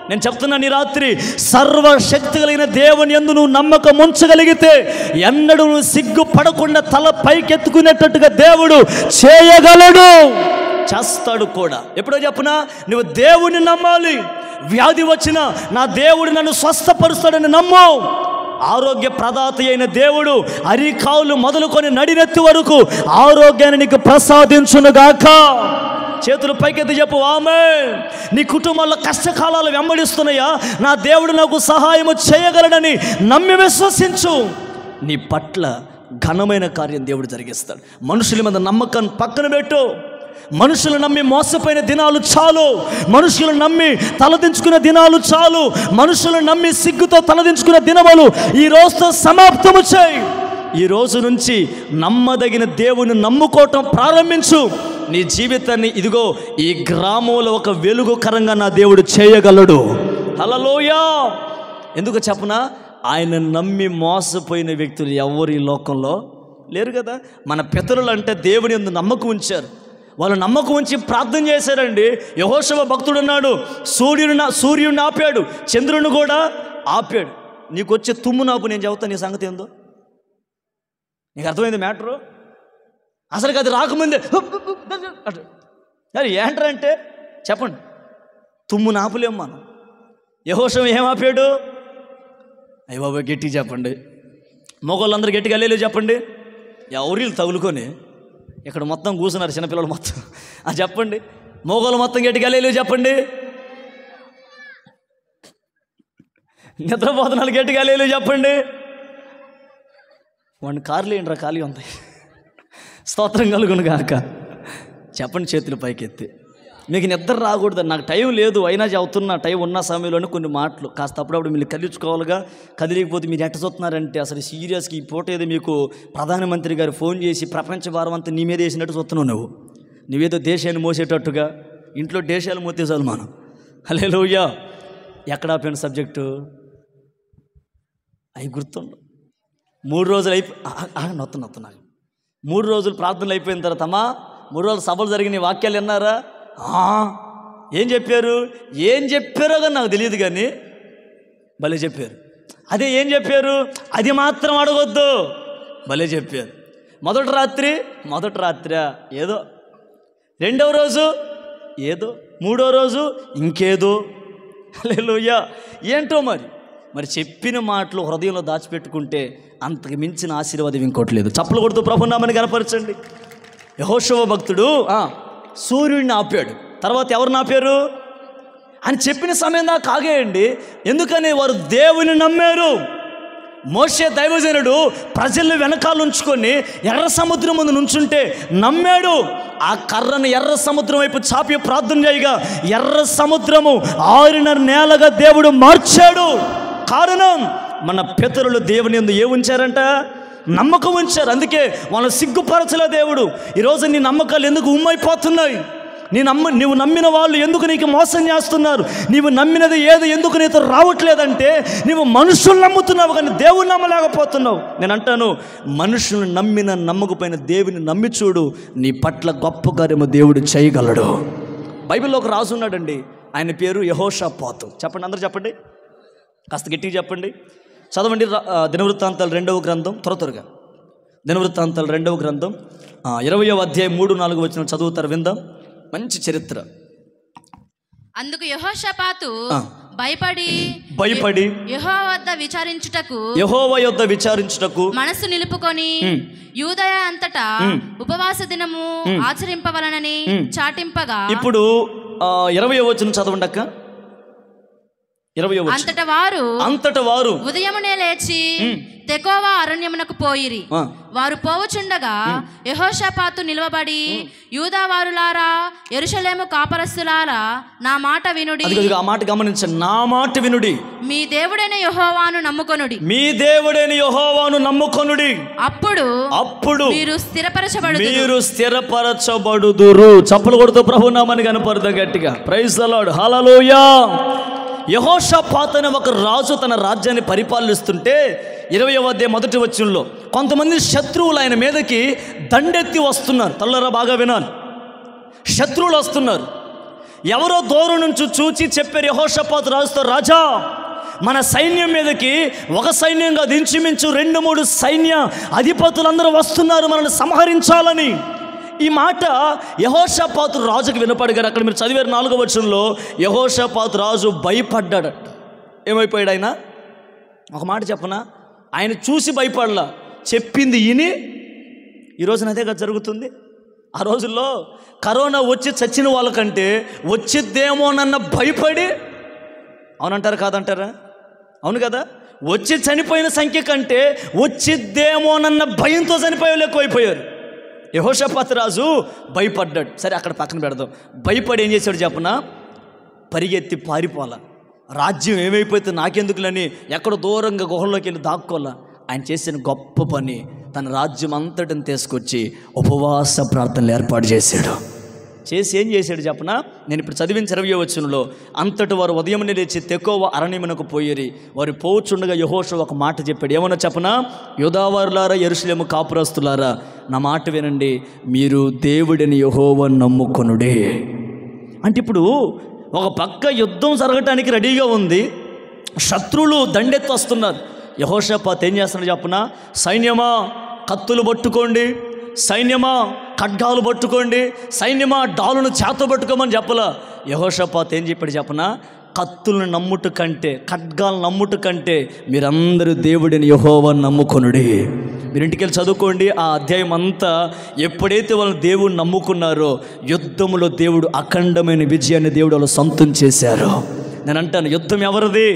Speaker 1: నేను చెప్తున్నాను, ఈ రాత్రి సర్వశక్తి కలిగిన దేవుని యందు నువ్వు నమ్మకం ఉంచగలిగితే ఎన్నడూ నువ్వు సిగ్గుపడకుండా తల పైకెత్తుకునేటట్టుగా దేవుడు చేయగలడు, చేస్తాడు కూడా. ఎప్పుడో చెప్పునా, నువ్వు దేవుడిని నమ్మాలి. వ్యాధి వచ్చినా నా దేవుడు నన్ను స్వస్థపరుస్తాడని నమ్ము. ఆరోగ్య ప్రదాత అయిన దేవుడు అరికాలు మొదలుకొని నడినెత్తి వరకు ఆరోగ్యాన్ని నీకు ప్రసాదించునుగాక. చేతులు పైకెత్తి చెప్పు ఆమేన్. నీ కుటుంబంలో కష్టకాలాలు వెంబడిస్తున్నాయా? నా దేవుడు నాకు సహాయము చేయగలడని నమ్మి విశ్వసించు. నీ పట్ల ఘనమైన కార్యం దేవుడు జరిగిస్తాడు. మనుషుల మీద నమ్మకాన్ని పక్కన పెట్టు. మనుషులు నమ్మి మోసపోయిన దినాలు చాలు. మనుషులు నమ్మి తలదించుకున్న దినాలు చాలు. మనుషులు నమ్మి సిగ్గుతో తలదించుకున్న దినములు ఈ రోజుతో సమాప్తము చేయి. ఈ రోజు నుంచి నమ్మదగిన దేవుని నమ్ముకోవటం ప్రారంభించు. నీ జీవితాన్ని ఇదిగో ఈ గ్రామంలో ఒక వెలుగుకరంగా నా దేవుడు చేయగలడు. హల్లెలూయా. ఎందుకు చెప్పనా, ఆయన నమ్మి మోసపోయిన వ్యక్తులు ఎవరు ఈ లోకంలో లేరు కదా. మన పితరులు అంటే దేవుని యందు నమ్మకం ఉంచారు. వాళ్ళు నమ్మకం ఉంచి ప్రార్థన చేశారండి. యెహోషువ భక్తుడు అన్నాడు, సూర్యుడిని ఆపాడు, చంద్రుని కూడా ఆపాడు. నీకు వచ్చే తుమ్ము నాపు నేను చెబుతాను, నీ సంగతి ఏందో. నీకు అర్థమైంది మ్యాటరు? అసలు అది రాకముందే అరే ఏంటంటే చెప్పండి, తుమ్ము నాపులేం మనం. యెహోషువ ఏం ఆపాడు? అయ్య బాబా గట్టిగా చెప్పండి. మగవాళ్ళందరూ గట్టిగా హల్లెలూయా చెప్పండి. ఎవరిళ్ళు తగులుకొని ఇక్కడ మొత్తం కూర్చున్నారు చిన్నపిల్లలు మొత్తం. చెప్పండి, మగవాళ్ళు మొత్తం గట్టిగా హల్లెలూయా చెప్పండి. నిద్రపోతున్నాను గట్టిగా హల్లెలూయా చెప్పండి. వాడిని కార్లు ఏంట్రా ఖాళీ ఉంది. స్తోత్రం కలుగును గాక. చెప్పండి చేతులు పైకెత్తి. మీకు నిద్ర రాకూడదు. నాకు టైం లేదు అయినా చెబుతున్నా. టైం ఉన్న సమయంలోనే కొన్ని మాటలు కాస్త అప్పుడప్పుడు మీరు కదిలించుకోవాలిగా. కదిలికపోతే మీరు ఎట్ట చూస్తున్నారంటే అసలు సీరియస్గా ఈ పూట ఏదో మీకు ప్రధానమంత్రి గారు ఫోన్ చేసి ప్రపంచ భారం అంతా నీ మీద వేసినట్టు చూస్తున్నావు. నువ్వేదో దేశాన్ని మోసేటట్టుగా. ఇంట్లో దేశాలు మోతేసాలు మనం. హల్లెలూయా. ఎక్కడ ఆపిన సబ్జెక్టు అవి గుర్తుండు. 3 రోజులు నొత్తున్నాను. 3 రోజులు ప్రార్థనలు అయిపోయిన తర్వాత అమ్మా 3 రోజులు సభలు జరిగిన వాక్యాలు విన్నారా? ఏం చెప్పారు? ఏం చెప్పారో కానీ నాకు తెలియదు కానీ భలే చెప్పారు. అదే ఏం చెప్పారు అది మాత్రం అడగొద్దు. భలే చెప్పారు. మొదటి రాత్రి ఏదో, రెండవ రోజు ఏదో, మూడో రోజు ఇంకేదో. హల్లెలూయా. ఏంటో మరి చెప్పిన మాటలు హృదయంలో దాచిపెట్టుకుంటే అంతకు మించిన ఆశీర్వాదం ఇంకోటి లేదు. చప్పలు కొడుతూ ప్రభునామని కనపరచండి. యెహోషువ భక్తుడు సూర్యుడిని ఆపాడు. తర్వాత ఎవరిని ఆపారు అని చెప్పిన సమయం దాకా ఆగేయండి. ఎందుకని? వారు దేవుని నమ్మారు. మోషే దైవజనుడు ప్రజల్ని వెనకాల ఉంచుకొని ఎర్ర సముద్రం ముందు నుంచుంటే నమ్మాడు. ఆ కర్రను ఎర్ర సముద్రం వైపు చాపి ప్రార్థన చేయగా ఎర్ర సముద్రము ఆరిన నేలగా దేవుడు మార్చాడు. కారణం మన పితరులు దేవుని యందు ఏ ఉంచారంట? నమ్మకం ఉంచారు. అందుకే వాళ్ళని సిగ్గుపరచలే దేవుడు. ఈరోజు నీ నమ్మకాలు ఎందుకు ఉమ్మైపోతున్నాయి? నువ్వు నమ్మిన వాళ్ళు ఎందుకు నీకు మోసం చేస్తున్నారు? నీవు నమ్మినది ఏది ఎందుకు నీతో రావట్లేదంటే నీవు మనుషులు నమ్ముతున్నావు కానీ దేవుని నమ్మలేకపోతున్నావు. నేను అంటాను, మనుషులను నమ్మిన నమ్మకపోయిన దేవుని నమ్మి చూడు, నీ పట్ల గొప్ప కార్యము దేవుడు చేయగలడు. బైబిల్లో ఒక రాజు ఉన్నాడండి. ఆయన పేరు యెహోషాపాతు. చెప్పండి, అందరూ చెప్పండి, కాస్త గట్టిగా చెప్పండి. చదవండి దినవృత్తాంతాలు 2వ గ్రంథం. త్వరగా దినవృత్తాంతాలు 2వ గ్రంథం 20వ అధ్యాయం 3-4 వచనం చదువుతారు, విందాం. మంచి చరిత్ర.
Speaker 2: అందుకు యెహోషాపాతు భయపడి యెహోవా యొద్ద విచారించుటకు మనసు నిలుపుకొని యూదయ అంతటా ఉపవాస దినము ఆచరింపవలనని చాటింపగా.
Speaker 1: ఇప్పుడు 20వ వచనం చదవండి అక్క. 20వ వచనం. అంతట వారు
Speaker 2: ఉదయమునే లేచి తెకోవా అరణ్యమునకు పోయిరి. వారు పోవుచుండగా యెహోషాపాతు నిలవబడి, యూదావారులారా, యెరూషలేము కాపరస్తులారా, నా మాట వినుడి.
Speaker 1: ఆ మాట గమనించండి. నా మాట వినుడి.
Speaker 2: మీ దేవుడైన యెహోవాను నమ్ముకొనుడి. అప్పుడు మీరు
Speaker 1: స్థిరపరచబడుదురు. చప్పలు కొడుతూ ప్రభు నామని కనపడదాం గట్టిగా. Praise the Lord. Hallelujah. Jehoshaphat అనే ఒక రాజు తన రాజ్యాన్ని పరిపాలిస్తుంటే 20వ అధ్యాయం 1వ వచనంలో కొంతమంది శత్రువులు ఆయన మీదకి దండెత్తి వస్తున్నారు. తల్లరా బాగా వినాలి. శత్రువులు వస్తున్నారు. ఎవరో దూరం నుంచి చూచి చెప్పారు యెహోషాపాతు రాజుతో, రాజా, మన సైన్యం మీదకి ఒక సైన్యంగా ఇంచుమించు 2-3 సైన్య అధిపతులందరూ వస్తున్నారు మనల్ని సంహరించాలని. ఈ మాట యెహోషాపాతు రాజుకు వినపడగారు. అక్కడ మీరు చదివారు 4వ వచనంలో యెహోషాపాతు రాజు భయపడ్డాడు. ఏమైపోయాడు ఆయన? ఒక మాట చెప్పనా, ఆయన చూసి భయపడలా, చెప్పింది ఈయన. ఈరోజున అదే కదా జరుగుతుంది. ఆ రోజుల్లో కరోనా వచ్చి చచ్చిన వాళ్ళకంటే వచ్చిద్దేమోనన్న భయపడి, అవునంటారా కాదంటారా? అవును కదా. వచ్చి చనిపోయిన సంఖ్య కంటే వచ్చిద్దేమోనన్న భయంతో చనిపోయేవాళ్ళు ఎక్కువైపోయారు. యెహోషాపాతు రాజు భయపడ్డాడు. సరే, అక్కడ పక్కన పెడదాం. భయపడి ఏం చేశాడు చెప్పనా? పరిగెత్తి పారిపోలా. రాజ్యం ఏమైపోతే నాకెందుకులని ఎక్కడ దూరంగా గుహల్లోకి వెళ్ళి దాక్కోలా. ఆయన చేసిన గొప్ప పని, తన రాజ్యం అంతటిని తీసుకొచ్చి ఉపవాస ప్రార్థనలు ఏర్పాటు చేశాడు. చేసి ఏం చేశాడు చెప్పనా? నేను ఇప్పుడు చదివిన 20వ వచనంలో, అంతటి వారు ఉదయమునే లేచి తెకోవ అరణ్యమునకు పోయిరి. వారు పోచుండగా యెహోషువ ఒక మాట చెప్పాడు. ఏమన్నా చెప్పనా? యూదావారులారా, యెరూషలేము కాపురస్తులారా, నా మాట వినండి, మీరు దేవుడిని యెహోవాను నమ్ముకొనుడే. అంటే ఇప్పుడు ఒక పక్క యుద్ధం జరగటానికి రెడీగా ఉంది, శత్రువులు దండెత్తి వస్తున్నారు. యెహోషాపాతు ఏం చేస్తున్నాడు చెప్పనా? సైన్యమా కత్తులు పట్టుకోండి, సైన్యమా ఖడ్గాలు పట్టుకోండి, సైన్యమా డాలును చేత పట్టుకోమని చెప్పలా. యెహోషాపాతు ఏం చెప్పాడు చెప్పనా? కత్తులను నమ్ముట కంటే, ఖడ్గాలను నమ్ముట కంటే మీరందరూ దేవుడిని యెహోవాను నమ్ముకొనుడి. మీరు ఇంటికి వెళ్ళి చదువుకోండి. ఆ అధ్యాయం అంతా ఎప్పుడైతే వాళ్ళు దేవుడిని నమ్ముకున్నారో యుద్ధంలో దేవుడు అఖండమైన విజయాన్ని దేవుడు వాళ్ళు సొంతం చేశారు. నేను అంటాను, యుద్ధం ఎవరిది?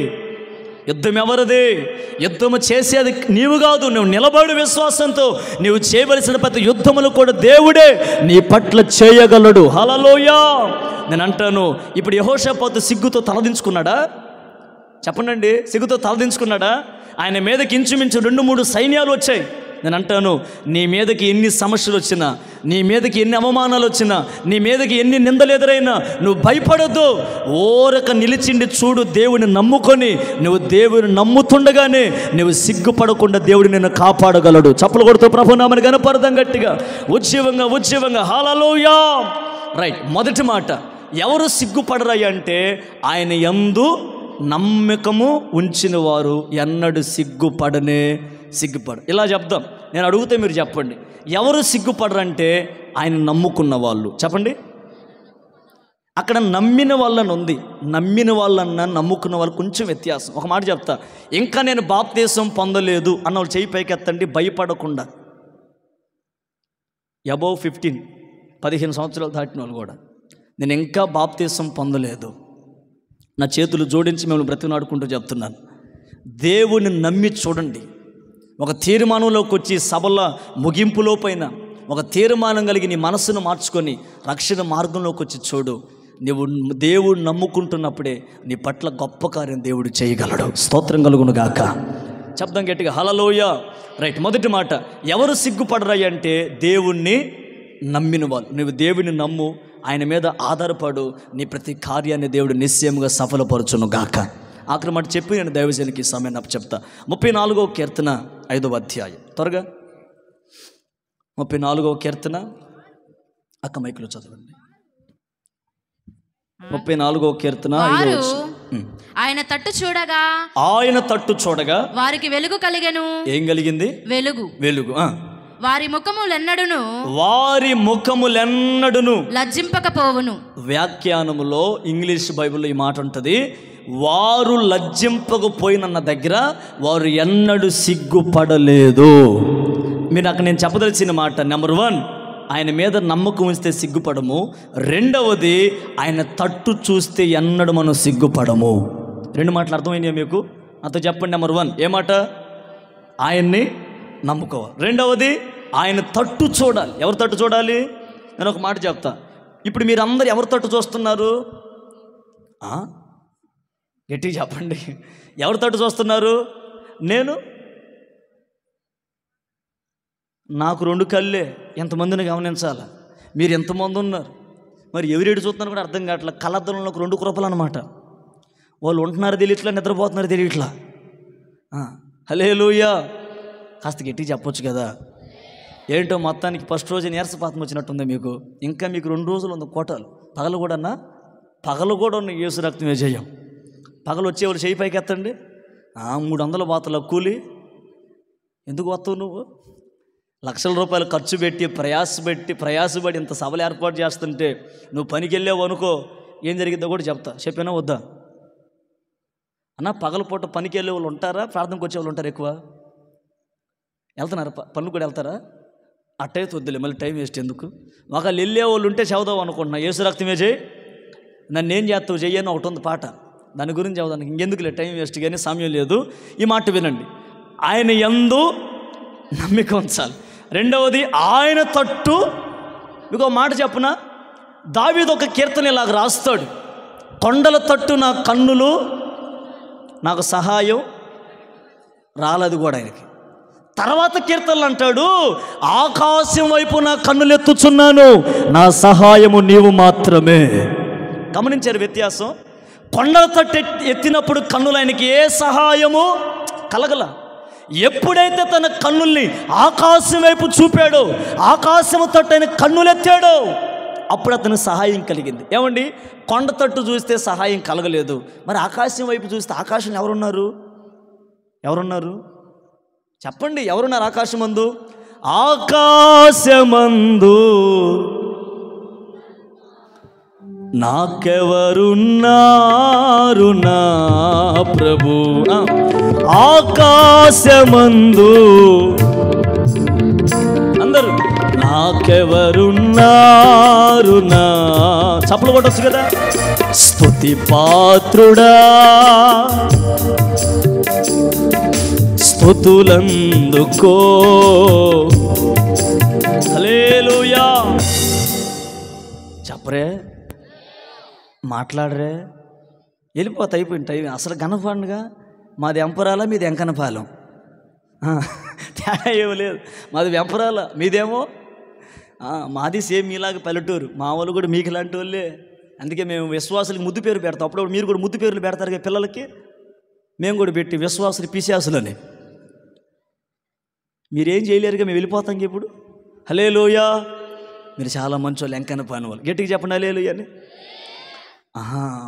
Speaker 1: యుద్ధం ఎవరిది? యుద్ధము చేసేది నీవు కాదు. నువ్వు నిలబడు విశ్వాసంతో. నీవు చేయవలసిన ప్రతి యుద్ధములు కూడా దేవుడే నీ పట్ల చేయగలడు. హల్లెలూయా. నేను అంటాను, ఇప్పుడు యెహోషాపాతు సిగ్గుతో తలదించుకున్నాడా? చెప్పండి, సిగ్గుతో తలదించుకున్నాడా? ఆయన మీదకి ఇంచుమించు 2-3 సైన్యాలు వచ్చాయి. నేను అంటాను, నీ మీదకి ఎన్ని సమస్యలు వచ్చినా, నీ మీదకి ఎన్ని అవమానాలు వచ్చినా, నీ మీదకి ఎన్ని నిందలు ఎదురైనా నువ్వు భయపడొద్దు. ఓరక నిలిచిండి చూడు. దేవుని నమ్ముకొని నువ్వు దేవుని నమ్ముతుండగానే నువ్వు సిగ్గుపడకుండా దేవుడు నిన్ను కాపాడగలడు. చప్పలు కొడుతూ ప్రభు నామని గణపడదాం గట్టిగా, ఉజ్జీవంగా. హల్లెలూయా. రైట్. మొదటి మాట, ఎవరు సిగ్గుపడరయ్య అంటే ఆయన యందు నమ్మకము ఉంచిన వారు ఎన్నడూ సిగ్గుపడరు. ఇలా చెప్దాం. నేను అడిగితే మీరు చెప్పండి, ఎవరు సిగ్గుపడరంటే ఆయన నమ్ముకున్న వాళ్ళు. చెప్పండి. అక్కడ నమ్మిన వాళ్ళని ఉంది. నమ్మిన వాళ్ళన్నా నమ్ముకున్న వాళ్ళు కొంచెం వ్యత్యాసం. ఒక మాట చెప్తా, ఇంకా నేను బాప్తీసం పొందలేదు అన్న వాళ్ళు చేయి పైకెత్తండి, భయపడకుండా. అబౌవ్ 15 సంవత్సరాలు దాటిన వాళ్ళు కూడా, నేను ఇంకా బాప్తీసం పొందలేదు, నా చేతులు జోడించి మిమ్మల్ని బ్రతిమలాడుకుంటూ చెప్తున్నాను, దేవుని నమ్మి చూడండి. ఒక తీర్మానంలోకి వచ్చి సభల ముగింపులోపైన ఒక తీర్మానం కలిగి నీ మనసును మార్చుకొని రక్షణ మార్గంలోకి వచ్చి చూడు. నువ్వు దేవుడు నమ్ముకుంటున్నప్పుడే నీ పట్ల గొప్ప కార్యం దేవుడు చేయగలడు. స్తోత్రం కలుగును గాక. శబ్దం గట్టిగా హల్లెలూయా. రైట్. మొదటి మాట, ఎవరు సిగ్గుపడరాయి అంటే దేవుణ్ణి నమ్మిన వాళ్ళు. నువ్వు దేవుని నమ్ము, ఆయన మీద ఆధారపడు, నీ ప్రతి కార్యాన్ని దేవుడు నిశ్చయముగా సఫలపరచును గాక. ఆఖరి మాట చెప్పి నేను దైవజనునికి సమయం చెప్తా. 34వ కీర్తన 5వ అధ్యాయం. త్వరగా 34వ కీర్తన. అక్క మైకులో చదవండి. 34వ కీర్తన.
Speaker 2: ఆయన తట్టు చూడగా వారికి వెలుగు కలిగెను.
Speaker 1: ఏం కలిగింది? వెలుగు.
Speaker 2: వారి
Speaker 1: ముఖములెన్నడును
Speaker 2: లజ్జింపకపోవును.
Speaker 1: వ్యాఖ్యానములో ఇంగ్లీష్ బైబిల్లో ఈ మాట ఉంటుంది, వారు లజ్జింపకపోయినన్న దగ్గర వారు ఎన్నడూ సిగ్గుపడలేదు. మీరు అక్కడ నేను చెప్పదలిచిన మాట, నెంబర్ 1, ఆయన మీద నమ్మకం ఉంచితే సిగ్గుపడము. రెండవది, ఆయన తట్టు చూస్తే ఎన్నడూ మనం సిగ్గుపడము. 2 మాటలు అర్థమైనాయా మీకు? అంత చెప్పండి. నెంబర్ 1 ఏ మాట? ఆయన్ని నమ్ముకోవాలి. రెండవది, ఆయన తట్టు చూడాలి. ఎవరు తట్టు చూడాలి? నేను ఒక మాట చెప్తా. ఇప్పుడు మీరు అందరు ఎవరు తట్టు చూస్తున్నారు? గట్టిగా చెప్పండి. ఎవరు తట్టు చూస్తున్నారు? నాకు 2 కళ్ళే. ఎంతమందిని గమనించాలి? మీరు ఎంతమంది ఉన్నారు? మరి ఎవరేడు చూస్తున్నారు కూడా అర్థం కావట్లేదు. కళ్ళద్దంలో 2 కృపలు అనమాట. వాళ్ళు ఉంటున్నారు తెలియట్లా, నిద్రపోతున్నారు తెలియట్లా. హల్లెలూయా. కాస్త గట్టిగా చెప్పొచ్చు కదా. ఏంటో మొత్తానికి ఫస్ట్ రోజు నీరసపాతం వచ్చినట్టుంది మీకు. ఇంకా మీకు 2 రోజులు ఉంది కోటాలు. పగలు కూడా ఉన్న యేసు రక్తమే జయం. పగలు వచ్చేవాళ్ళు చేయి పైకి ఎత్తండి. 300 బాతుల కూలి. ఎందుకు వస్తావు నువ్వు? లక్షల రూపాయలు ఖర్చు పెట్టి ప్రయాసపడి ఇంత సభలు ఏర్పాటు చేస్తుంటే నువ్వు పనికి వెళ్ళావు అనుకో, ఏం జరిగిద్దో కూడా చెప్పినా వద్దా అన్న? పగలపూట పనికి వెళ్ళే వాళ్ళు ఉంటారా? ప్రార్థనకు వచ్చే వాళ్ళు ఉంటారు ఎక్కువ? వెళ్తున్నారా? పనులు కూడా వెళ్తారా? అట్టయితే వద్దులే, మళ్ళీ టైం వేస్ట్ ఎందుకు? ఒకళ్ళు వెళ్ళే వాళ్ళు ఉంటే చదువుదాం అనుకుంటున్నా. యేసు రక్తమే చేయి, నన్ను ఏం చేస్తావు చెయ్యని ఒకటి ఉంది పాట, దాని గురించి చదువుదానికి. ఇంకెందుకులే టైం వేస్ట్, కానీ సమయం లేదు. ఈ మాట వినండి, ఆయన యందు నమ్మిక ఉంచాలి. రెండవది, ఆయన తట్టు. మీకు మాట చెప్పున, దావీదు ఒక కీర్తన ఇలాగ రాస్తాడు, కొండల తట్టు నా కన్నులు, నాకు సహాయం రాలేదు కూడా ఆయనకి. తర్వాత కీర్తనలు అంటాడు, ఆకాశం వైపు నా కన్నులెత్తుచున్నాను, నా సహాయము నీవు మాత్రమే. గమనించారు వ్యత్యాసం? కొండల తట్టు ఎత్తినప్పుడు కన్నులు ఆయనకి ఏ సహాయము కలగల. ఎప్పుడైతే తన కన్నుల్ని ఆకాశం వైపు చూపాడో, ఆకాశము తట్టు ఆయన కన్నులెత్తాడో, అప్పుడు అతను సహాయం కలిగింది. ఏమండి, కొండ తట్టు చూస్తే సహాయం కలగలేదు, మరి ఆకాశం వైపు చూస్తే ఆకాశం ఎవరున్నారు? చెప్పండి, ఎవరున్నారు ఆకాశమందు? నాకెవరున్నారు నా ప్రభు, ఆకాశమందు అందరూ నాకెవరున్నారు నా, చప్పలు కొట్టొచ్చు కదా, స్తుతి పాత్రుడా స్తుతులందుకో, హల్లెలూయా. చెప్పరే, మాట్లాడరే, వెళ్ళిపోతా, అయిపోయింది టైం. అసలు గణపండుగా మాది వెంపరాల, మీది ఎంకనపాలెం, తేడా ఏమో లేదు. మాది వెంపరాల, మీదేమో మాది సేమ్ మీలాగా పల్లెటూరు. మా వాళ్ళు కూడా మీకు ఇలాంటి వాళ్ళే. అందుకే మేము విశ్వాసులకి ముద్దు పేరు పెడతాం. అప్పుడు మీరు కూడా ముద్దు పేర్లు పెడతారు కదా పిల్లలకి, మేము కూడా పెట్టి విశ్వాసులు పిశాసులని. మీరేం చేయలేరుగా, మేము వెళ్ళిపోతాం ఇప్పుడు. హల్లెలూయా. మీరు చాలా మంచోళ్ళు, ఎంకన్న పని వాళ్ళు. గట్టిగా చెప్పండి హల్లెలూయా అని.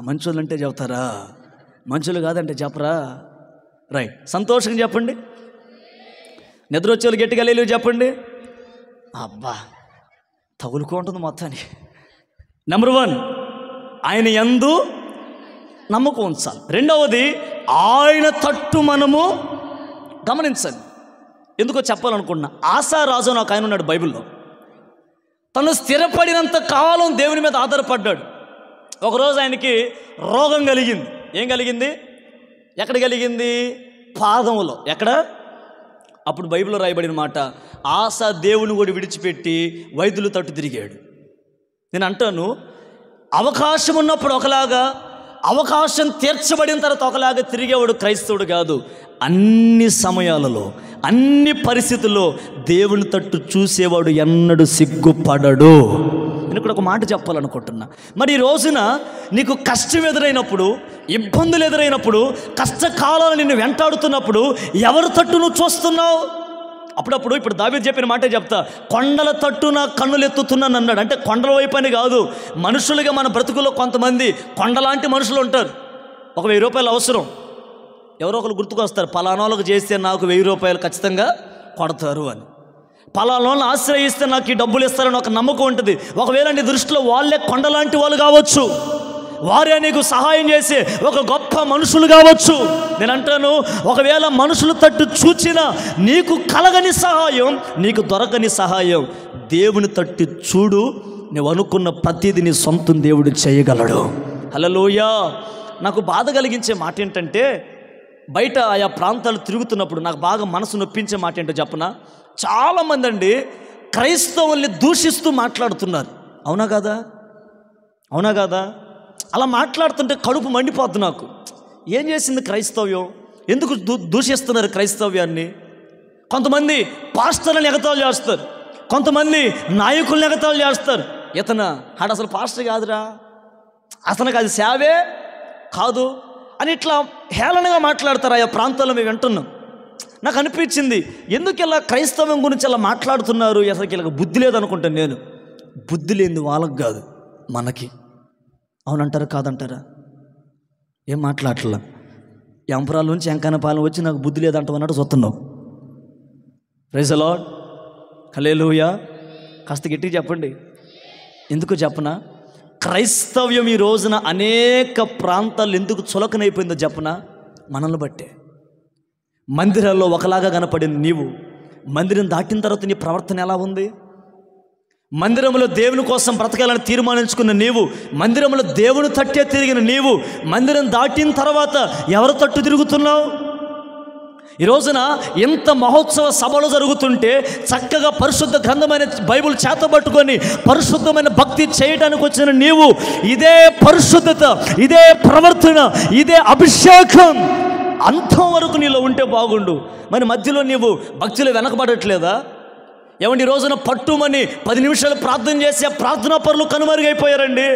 Speaker 1: మంచోళ్ళు అంటే చెప్తారా, మంచోళ్ళు కాదంటే చెప్పరా? రైట్, సంతోషంగా చెప్పండి. నిద్ర వచ్చేవాళ్ళు గట్టిగా హల్లెలూయా చెప్పండి. అబ్బా తగులుకుంటుంది మొత్తానికి. నెంబర్ 1, ఆయన యందు నమ్మకం ఉంచాలి. రెండవది, ఆయన తట్టు మనము గమనించండి. ఎందుకో చెప్పాలనుకుంటున్నా. ఆశారాజు అని ఒక ఆయన ఉన్నాడు బైబిల్లో. తను స్థిరపడినంత కాలం దేవుని మీద ఆధారపడ్డాడు. ఒకరోజు ఆయనకి రోగం కలిగింది. ఏం కలిగింది? ఎక్కడ కలిగింది? పాదములో. ఎక్కడ? అప్పుడు బైబిల్లో రాయబడిన మాట, ఆశ దేవుని కూడా విడిచిపెట్టి వైద్యులు తట్టు తిరిగాడు. నేను అంటాను, అవకాశం ఉన్నప్పుడు ఒకలాగా, అవకాశం తీర్చబడిన తర్వాత ఒకలాగా తిరిగేవాడు క్రైస్తవుడు కాదు. అన్ని సమయాలలో, అన్ని పరిస్థితుల్లో దేవుని తట్టు చూసేవాడు ఎన్నడూ సిగ్గుపడడు. నేను ఇక్కడ ఒక మాట చెప్పాలనుకుంటున్నా. మరి ఈ రోజున నీకు కష్టం ఎదురైనప్పుడు, ఇబ్బందులు ఎదురైనప్పుడు, కష్టకాలాలు నిన్ను వెంటాడుతున్నప్పుడు ఎవరి తట్టు నువ్వు చూస్తున్నావు? అప్పుడప్పుడు ఇప్పుడు దావీదు చెప్పిన మాటే చెప్తా, కొండల తట్టు నా కన్నులు ఎత్తుతున్నాను అన్నాడు. అంటే కొండల వైపు అని కాదు, మనుషులుగా మన బ్రతుకుల్లో కొంతమంది కొండలాంటి మనుషులు ఉంటారు. ఒక 1000 రూపాయలు అవసరం, ఎవరో ఒకరు గుర్తుకొస్తారు, పలానాలకు చేస్తే నాకు 1000 రూపాయలు ఖచ్చితంగా కొడతారు అని. పలానాలను ఆశ్రయిస్తే నాకు ఈ డబ్బులు ఇస్తారని ఒక నమ్మకం ఉంటుంది. ఒకవేళ నీ దృష్టిలో వాళ్ళే కొండలాంటి వాళ్ళు కావచ్చు, వారే నీకు సహాయం చేసే ఒక గొప్ప మనుషులు కావచ్చు. నేను అంటాను, ఒకవేళ మనుషులు తట్టు చూచినా నీకు కలగని సహాయం, నీకు దొరకని సహాయం దేవుని తట్టు చూడు. నువ్వు అనుకున్న ప్రతిదీ నీ సొంతం దేవుడు చేయగలడు. హల్లెలూయా. నాకు బాధ కలిగించే మాట ఏంటంటే, బయట ఆయా ప్రాంతాలు తిరుగుతున్నప్పుడు నాకు బాగా మనసు నొప్పించే మాట ఏంటో చెప్పనా? చాలామంది అండి క్రైస్తవుల్ని దూషిస్తూ మాట్లాడుతున్నారు. అవునా కాదా? అవునా కాదా? అలా మాట్లాడుతుంటే కడుపు మండిపోద్దు నాకు. ఏం చేసింది క్రైస్తవ్యం? ఎందుకు దూషిస్తున్నారు క్రైస్తవ్యాన్ని? కొంతమంది పాస్టర్లను ఎగతాళి చేస్తారు, కొంతమంది నాయకులను ఎగతాళి చేస్తారు. ఆడ అసలు పాస్టర్ కాదురా, అతనికి అది సేవే కాదు అని ఇట్లా హేళనగా మాట్లాడతారు. ఆయా ప్రాంతాల్లో మేము వింటున్నాం. నాకు అనిపించింది, ఎందుకు ఇలా క్రైస్తవం గురించి అలా మాట్లాడుతున్నారు? అసలు ఇలా బుద్ధి లేదనుకుంటాను నేను. బుద్ధి లేనిది వాళ్ళకి కాదు, మనకి. అవునంటారా కాదంటారా? ఏం మాట్లాడట్లా. ఎంపరాల నుంచి ఎంకన్నపాలెం వచ్చి నాకు బుద్ధి లేదంటావు అన్నట్టు చూస్తున్నావు. Praise the Lord. హల్లెలూయా. కాస్త గట్టిగా చెప్పండి. ఎందుకు చెప్పనా? క్రైస్తవ్యం ఈ రోజున అనేక ప్రాంతాలు ఎందుకు చులకనైపోయిందో చెప్పనా? మనల్ని బట్టే. మందిరాల్లో ఒకలాగా కనపడింది నీవు, మందిరం దాటిన తర్వాత నీ ప్రవర్తన ఎలా ఉంది? మందిరంలో దేవుని కోసం బ్రతకాలని తీర్మానించుకున్న నీవు, మందిరంలో దేవుని తట్టే తిరిగిన నీవు, మందిరం దాటిన తర్వాత ఎవరి తట్టు తిరుగుతున్నావు? ఈ రోజున ఎంత మహోత్సవ సభలు జరుగుతుంటే చక్కగా పరిశుద్ధ గ్రంథమైన బైబిల్ చేతబట్టుకొని పరిశుద్ధమైన భక్తి చేయడానికి వచ్చిన నీవు, ఇదే పరిశుద్ధత, ఇదే ప్రవర్తన, ఇదే అభిషేకం అంతం వరకు నీలో ఉంటే బాగుండు. మరి మధ్యలో నీవు భక్తిలో వెనకబడట్లేదా? ఏమండి, ఈ రోజున పట్టుమని 10 నిమిషాలు ప్రార్థన చేసే ప్రార్థనా పరులు కనుమరుగైపోయారండి.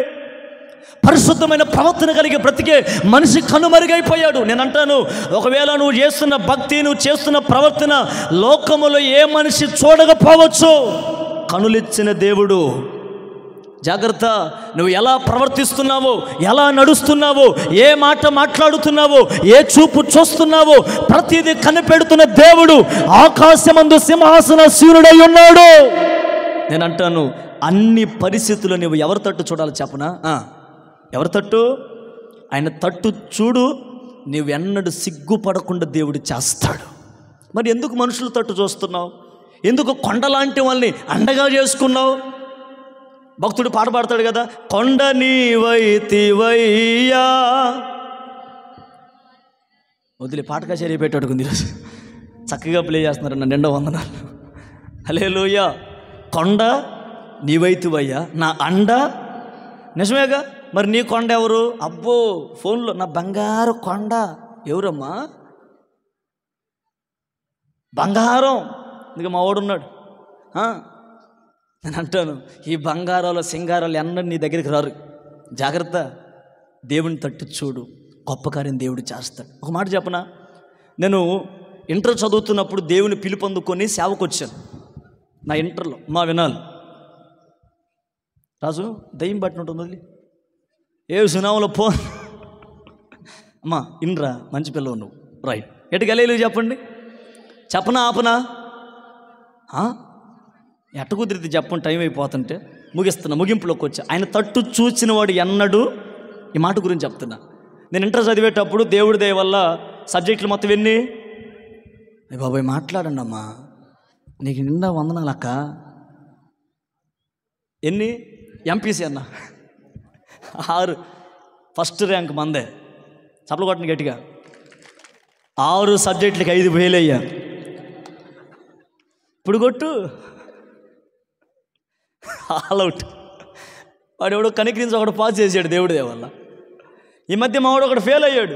Speaker 1: పరిశుద్ధమైన ప్రవర్తన కలిగి బ్రతికే మనిషి కనుమరుగైపోయాడు. నేను అంటాను, ఒకవేళ నువ్వు చేస్తున్న భక్తి, నువ్వు చేస్తున్న ప్రవర్తన లోకములో ఏ మనిషి చూడకపోవచ్చు, కనులిచ్చిన దేవుడు. జాగ్రత్త. నువ్వు ఎలా ప్రవర్తిస్తున్నావో, ఎలా నడుస్తున్నావో, ఏ మాట మాట్లాడుతున్నావో, ఏ చూపు చూస్తున్నావో ప్రతిదీ కనిపెడుతున్న దేవుడు ఆకాశమందు సింహాసనాసీనుడై ఉన్నాడు. నేను అంటాను, అన్ని పరిస్థితుల్లో నువ్వు ఎవరి తట్టు చూడాలి చెప్పనా? ఎవరి తట్టు? ఆయన తట్టు చూడు, నువ్వెన్నడూ సిగ్గుపడకుండా దేవుడు చేస్తాడు. మరి ఎందుకు మనుషుల తట్టు చూస్తున్నావు? ఎందుకు కొండలాంటి వాళ్ళని అండగా చేసుకున్నావు? భక్తుడు పాట పాడతాడు కదా, కొండ నీవైతివయ్యా. వదిలే పాట కచేరీ పెట్టాడుకుంది ఈరోజు. చక్కగా ప్లే చేస్తున్నారు, నా నిండా వందనాలు. హల్లెలూయా. కొండ నీవైతివయ్యా, నా అండ. నిజమేగా? మరి నీ కొండ ఎవరు? అబ్బో ఫోన్లో నా బంగారు కొండ. ఎవరమ్మా? బంగారం. అందుకే మా వాడున్నాడు. నేను అంటాను, ఈ బంగారాలు సింగారాలు ఎన్నడూ నీ దగ్గరికి రారు. జాగ్రత్త. దేవుని తట్టు చూడు, గొప్ప కార్యం దేవుడు చేస్తాడు. ఒక మాట చెప్పనా, నేను ఇంటర్ చదువుతున్నప్పుడు దేవుని పిలుపు అందుకొని సేవకు వచ్చాను. నా ఇంటర్లో మా వినాలి రాజు దయ్యం పట్టినట్టుంది, వదిలి ఏ సునామలో పో అమ్మా ఇన్రా, మంచి పిల్లవు నువ్వు, రైట్. ఎటు గలేలు చెప్పండి, చెప్పనా ఆపనా? ఎట్ట కుదిరితే చెప్పండి, టైం అయిపోతుంటే. ముగిస్తున్నా, ముగింపులోకి వచ్చా. ఆయన తట్టు చూసిన వాడు ఎన్నడూ, ఈ మాట గురించి చెప్తున్నా. నేను ఇంటర్ చదివేటప్పుడు దేవుడి దయ వల్ల సబ్జెక్టులు మొత్తం ఎన్ని? బాబాయ్ మాట్లాడండి అమ్మా, నీకు నిండా వందనాలు అక్క. ఎన్ని? ఎంపీసీ అన్న 6, ఫస్ట్ ర్యాంక్ మందే. చప్పలు కొట్టండి గట్టిగా. 6 సబ్జెక్టులకి 5 ఫెయిల్ అయ్యా. ఇప్పుడు కొట్టు, ఆల్ అవుట్. వాడు ఎవడో కనికరించి ఒకడు పాస్ చేసాడు దేవుడి దయ వల్ల. ఈ మధ్య మావాడు ఒకడు ఫెయిల్ అయ్యాడు.